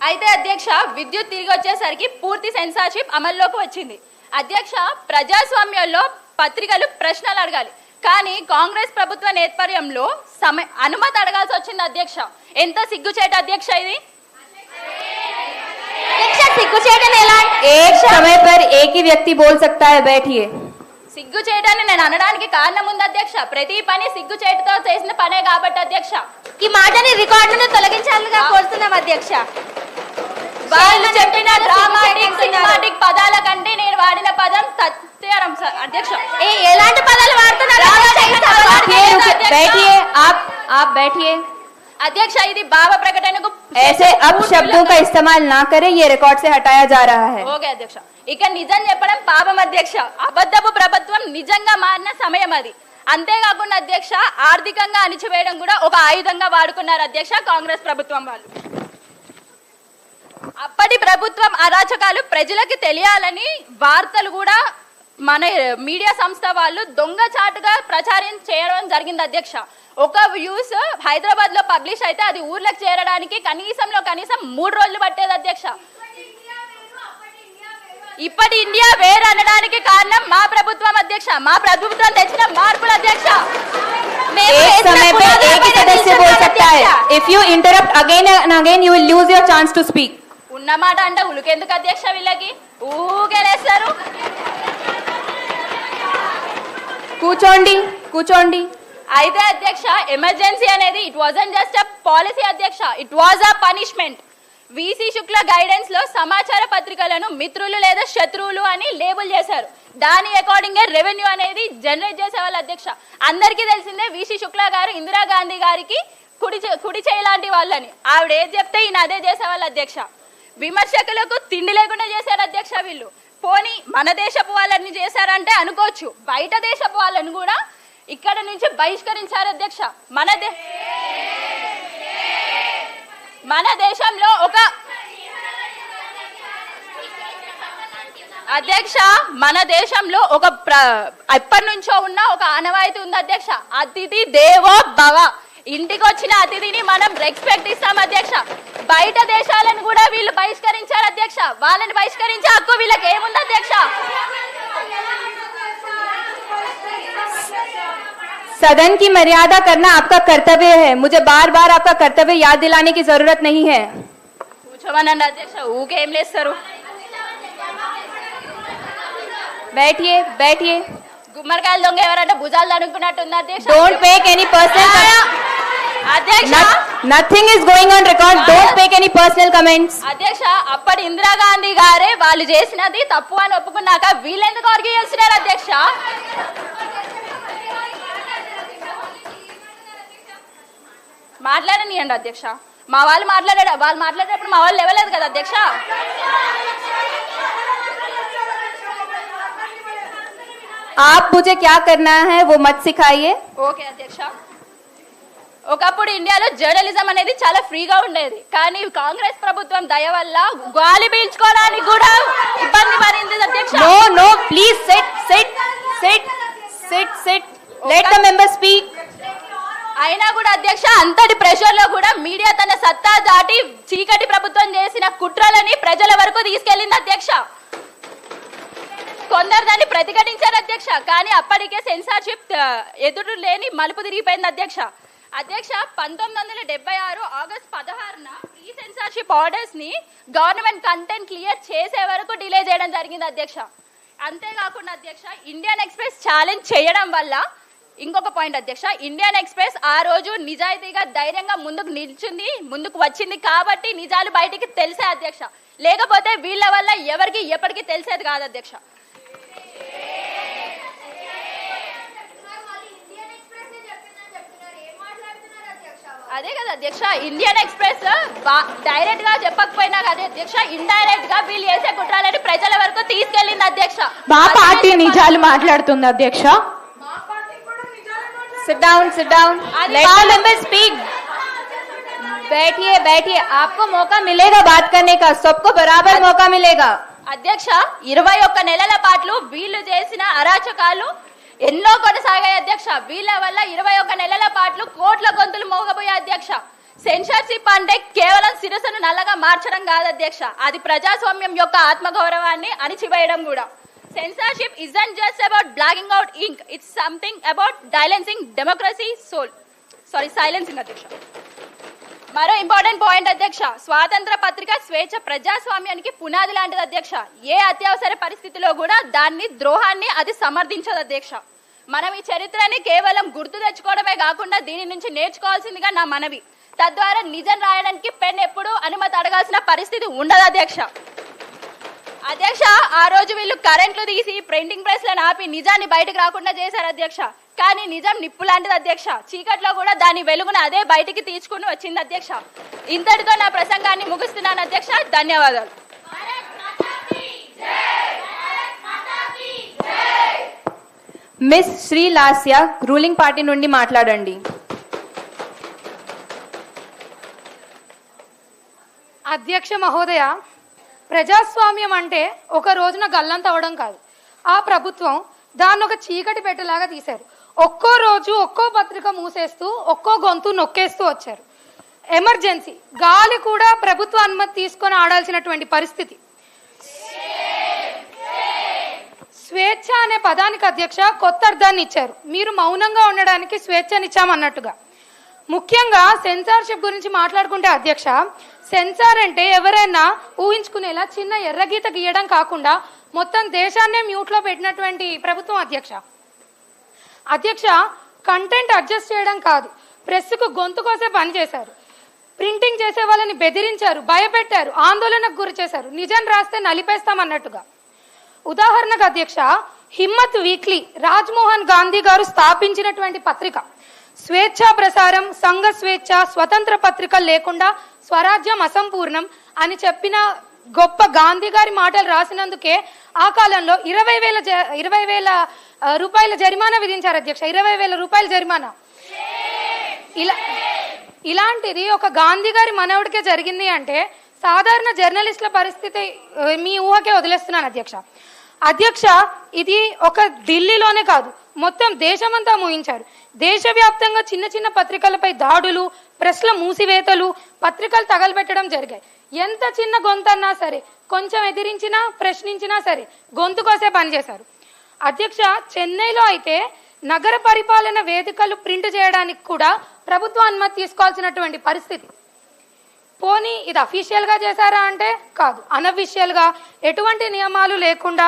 అయితే అధ్యక్ష, విద్యుత్ తిరిగి వచ్చేసరికి పూర్తి సెన్సార్షిప్ అమల్లోకి వచ్చింది అధ్యక్ష. ప్రజాస్వామ్యంలో పత్రికలు ప్రశ్నలు అడగాలి, కానీ కాంగ్రెస్ ప్రభుత్వ నేపథ్యంలో అనుమతి అడగాల్సి వచ్చింది అధ్యక్ష. ఎంత సిగ్గుచేట అధ్యక్ష ఇది. एक समय पर एक ही व्यक्ति बोल सकता है. बैठिए. సిగ్గుచేటని నేను అనడానికి కారణం ఉంది అధ్యక్ష. ప్రతి పని సిగ్గుచేటుతో చేసిన పనే కాబట్టి అధ్యక్ష. ఈ మాటని రికార్డును తొలగించాలిగా కోరుతున్నాం అధ్యక్ష. వాళ్ళు చెప్పిన డ్రామాటిక్, సినిమాటిక్ పదాల కంటే నేను వాడిన పదం సత్యరం అధ్యక్ష. ఎలాంటి పదాలు వాడుతున్నారు? बैठिए. आप बैठिए. అధ్యక్ష ఇది భావ ప్రకటనకు ऐसे अब शब्दों का इस्तेमाल ना करें, ये रिकॉर्ड से हटाया जा रहा है। ఓకే అధ్యక్ష. ఇక నిజం చెప్పడం పాపం అధ్యక్ష. అబద్ధపు ప్రభుత్వం నిజంగా మారిన సమయం అది. అంతేకాకుండా అధ్యక్ష ఆర్థికంగా అణిచివేయడం కూడా ఒక ఆయుధంగా వాడుకున్నారు అధ్యక్ష కాంగ్రెస్ ప్రభుత్వం వాళ్ళు. అప్పటి ప్రభుత్వం అరాచకాలు ప్రజలకు తెలియాలని వార్తలు కూడా మన మీడియా సంస్థ వాళ్ళు దొంగచాటుగా ప్రచారం చేయడం జరిగింది అధ్యక్ష. ఒక న్యూస్ హైదరాబాద్ లో పబ్లిష్ అయితే అది ఊర్లకు చేరడానికి కనీసం 3 రోజులు పట్టేది అధ్యక్ష. ఇప్పటి ఇండియా వేరు అనడానికి కారణం మా ప్రభుత్వం అధ్యక్ష. మా ప్రభుత్వం తెచ్చిన మార్పులు అధ్యక్ష. एक समय पे एक ही सदस्य बोल सकता है. If you interrupt again and again, you will lose your chance to speak. ఉన్నమాట అంటే ఉలుకెందుకు అధ్యక్ష వీళ్ళకి ఊగేలేస్తారు. కూర్చోండి. అయితే అధ్యక్ష ఎమర్జెన్సీ అనేది it wasn't just a policy అధ్యక్ష, it was a punishment. VC Shukla guidance లో సమాచార పత్రికలను మిత్రులు లేదా శత్రువులు అని లేబుల్ చేశారు. దాని అకార్డింగ్ రెవెన్యూ అనేది జనరేట్ చేసేవాళ్ళు అధ్యక్ష. అందరికీ తెలిసిందే వీసీ శుక్ల గారు ఇందిరాగాంధీ గారికి కుడి చేయలాంటి వాళ్ళని. ఆవిడ ఏది చెప్తే ఈయన అదే చేసేవాళ్ళు అధ్యక్ష. విమర్శకులకు తిండి లేకుండా చేశారు అధ్యక్ష వీళ్ళు. పోనీ మన దేశపు వాళ్ళని చేశారంటే అనుకోవచ్చు, బయట దేశపు వాళ్ళని కూడా ఇక్కడ నుంచి బహిష్కరించారు అధ్యక్ష. మన దేశంలో ఒక అధ్యక్ష మన దేశంలో ఒక ఎప్పటి నుంచో ఉన్న ఒక ఆనవాయితీ ఉంది అధ్యక్ష. అతిథి దేవో భవ. ఇంటికి వచ్చిన అతిథిని మనం రెస్పెక్ట్ ఇస్తాం అధ్యక్ష. బయట దేశాలను కూడా వీళ్ళు బహిష్కరించారు అధ్యక్ష. వాళ్ళని బహిష్కరించే హక్కు వీళ్ళకి ఏముంది అధ్యక్ష? सदन की मर्यादा करना आपका कर्तव्य है. मुझे बार बार आपका कर्तव्य याद दिलाने की जरूरत नहीं है. కూర్చోమనండి అధ్యక్ష, ఊకేం లేస్తారు. बैठिए. గుమ్మడికాయలు దొంగ ఎవరంటే భుజాలు అనుకున్నట్టుంది అధ్యక్ష. Don't make any personal. అధ్యక్ష Nothing is going on record. Don't make any personal comments. అధ్యక్ష అప్పటి ఇందిరాగాంధీ గారే వాళ్ళు చేసినది తప్పు అని ఒప్పుకున్నాక వీళ్ళెందుకు ఆర్గ్యూ చేస్తున్నారు అధ్యక్ష? మాట్లాడనియండి అధ్యక్ష. వాళ్ళు మాట్లాడేటప్పుడు మా వాళ్ళు లేవలేదు కదా అధ్యక్ష. आप मुझे क्या करना है वो मत सिखाइए. ఓకే అధ్యక్ష. ఒకప్పుడు ఇండియాలో జర్నలిజం అనేది చాలా ఫ్రీగా ఉండేది. కానీ కాంగ్రెస్ ప్రభుత్వం దయ వల్ల గాలి పీల్చుకోవడానికి కూడా ఇబ్బంది పడింది అధ్యక్ష. No, please sit. Let the member speak. అయినా కూడా అధ్యక్ష అంతటి ప్రెషర్ లో కూడా మీడియా తన సత్తా దాటి చీకటి ప్రభుత్వం చేసిన కుట్రలని ప్రజల వరకు తీసుకెళ్లింది అధ్యక్ష. కొందరు దాన్ని ప్రతిఘటించారు అధ్యక్ష. కానీ అప్పటికే సెన్సార్షిప్ ఎదురు లేని మలుపు తిరిగిపోయింది అధ్యక్ష. 1976 ఆగస్ట్ 16న ప్రీ సెన్సార్షిప్ ఆర్డర్స్ ని గవర్నమెంట్ కంటెంట్ క్లియర్ చేసే వరకు డిలే చేయడం జరిగింది అధ్యక్ష. అంతేకాకుండా అధ్యక్ష ఇండియన్ ఎక్స్ప్రెస్ ఛాలెంజ్ చేయడం వల్ల ఇంకొక పాయింట్ అధ్యక్ష, ఇండియన్ ఎక్స్ప్రెస్ ఆ రోజు నిజాయితీగా ధైర్యంగా ముందుకు వచ్చింది కాబట్టి నిజాలు బయటికి తెలిసే అధ్యక్ష. లేకపోతే వీళ్ళ వల్ల ఎవరికి ఎప్పటికీ తెలిసేది కాదు అధ్యక్ష. అదే కదా అధ్యక్ష, ఇండియన్ ఎక్స్ప్రెస్ డైరెక్ట్ గా చెప్పకపోయినా కదా అధ్యక్ష, ఇండైరెక్ట్ గా వీళ్ళు చేసే కుట్రాలని ప్రజల వరకు తీసుకెళ్లింది అధ్యక్ష. మా పార్టీ నిజాలు మాట్లాడుతుంది అధ్యక్ష. Sit down. Let the member speak. बैठिए. आपको मौका मिलेगा बात करने का. सबको बराबर मौका मिलेगा. అధ్యక్ష 21 నెలల పాటు వీళ్ళు చేసిన అరాచకాలు ఎన్నో కొనసాగాయి అధ్యక్ష. వీళ్ళ వల్ల 21 నెలల పాటు కోట్ల గొంతులు మోగబోయాయి అధ్యక్ష. సెన్సార్షిప్ అంటే కేవలం శిరస్సును నల్లగా మార్చడం కాదు అధ్యక్ష, అది ప్రజాస్వామ్యం యొక్క ఆత్మగౌరవాన్ని అణిచివేయడం కూడా. Censorship isn't just about blacking out ink, it's something about silencing democracy soul. Silencing అధ్యక్ష. మరో ఇంపార్టెంట్ పాయింట్ అధ్యక్ష, స్వాతంత్ర పత్రిక స్వేచ్ఛ ప్రజాస్వామ్యానికి పునాది లాంటిది అధ్యక్ష. ఏ అత్యవసర పరిస్థితిలో కూడా దాన్ని ద్రోహాన్ని అది సమర్థించదు అధ్యక్ష. మనం ఈ చరిత్రని కేవలం గుర్తు తెచ్చుకోవడమే కాకుండా దీని నుంచి నేర్చుకోవాల్సిందిగా నా మనవి. తద్వారా నిజం రాయడానికి పెన్ ఎప్పుడు అనుమతి అడగాల్సిన పరిస్థితి ఉండదు అధ్యక్ష. అధ్యక్ష ఆ రోజు వీళ్ళు కరెంట్లు తీసి ప్రింటింగ్ ప్రెస్లను ఆపి నిజాన్ని బయటకు రాకుండా చేశారు అధ్యక్ష. కానీ నిజం నిప్పు లాంటిది అధ్యక్ష. చీకట్లో కూడా దాని వెలుగును అదే బయటికి తీసుకుని వచ్చింది అధ్యక్ష. ఇంతటితో నా ప్రసంగాన్ని ముగిస్తున్నాను అధ్యక్ష. ధన్యవాదాలు. Miss Shri Lasya ruling party నుండి మాట్లాడండి. అధ్యక్ష మహోదయ, ప్రజాస్వామ్యం అంటే ఒక రోజున గల్లంత అవడం కాదు. ఆ ప్రభుత్వం దాన్ని ఒక చీకటి పెట్టేలాగా తీశారు. ఒక్కో రోజు ఒక్కో పత్రిక మూసేస్తూ ఒక్కో గొంతు నొక్కేస్తూ వచ్చారు. ఎమర్జెన్సీ గాలి కూడా ప్రభుత్వ అనుమతి తీసుకొని ఆడాల్సినటువంటి పరిస్థితి. స్వేచ్ఛ అనే పదానికి అధ్యక్ష కొత్త అర్థాన్ని ఇచ్చారు. మీరు మౌనంగా ఉండడానికి స్వేచ్ఛనిచ్చామన్నట్టుగా. ముఖ్యంగా సెన్సార్షిప్ గురించి మాట్లాడుకుంటే అధ్యక్ష, సెన్సార్ అంటే ఎవరైనా ఊహించుకునేలా చిన్న ఎర్రగీత గీయడం కాకుండా మొత్తం దేశాన్నే మ్యూట్లో పెట్టినటువంటి ప్రభుత్వం అధ్యక్ష. అధ్యక్ష, కంటెంట్ అడ్జస్ట్ చేయడం కాదు, ప్రెస్కు గొంతు కోసే పనిచేశారు. ప్రింటింగ్ చేసే వాళ్ళని బెదిరించారు, భయపెట్టారు, ఆందోళనకు గురి చేశారు. నిజం రాస్తే నలిపేస్తామన్నట్టుగా. ఉదాహరణకు అధ్యక్ష, హిమ్మత్ వీక్లీ రాజ్మోహన్ గాంధీ గారు స్థాపించినటువంటి పత్రిక. స్వేచ్ఛా ప్రసారం, సంఘ స్వేచ్ఛ, స్వతంత్ర పత్రికలు లేకుండా స్వరాజ్యం అసంపూర్ణం అని చెప్పిన గొప్ప గాంధీ గారి మాటలు రాసినందుకే ఆ కాలంలో 20,000 రూపాయల జరిమానా విధించారు అధ్యక్ష. 20,000 రూపాయల జరిమానా. ఇలాంటిది ఒక గాంధీ గారి మనవుడికే జరిగింది అంటే సాధారణ జర్నలిస్టుల పరిస్థితి మీ ఊహకే వదిలేస్తున్నాను అధ్యక్ష. అధ్యక్ష, ఇది ఒక ఢిల్లీలోనే కాదు, మొత్తం దేశమంతా మూయించారు. దేశవ్యాప్తంగా చిన్న చిన్న పత్రికలపై దాడులు, ప్రెస్ల మూసివేతలు, పత్రికలు తగలబెట్టడం జరిగాయి. ఎంత చిన్న గొంతన్నా సరే, కొంచెం ఎదిరించినా ప్రశ్నించినా సరే గొంతు కోసే పనిచేశారు అధ్యక్ష. చెన్నైలో అయితే నగర పరిపాలన వేదికలు ప్రింట్ చేయడానికి కూడా ప్రభుత్వ అనుమతి తీసుకోవాల్సినటువంటి పరిస్థితి. పోనీ ఇది అఫీషియల్గా చేశారా అంటే కాదు, అనఫీషియల్గా ఎటువంటి నియమాలు లేకుండా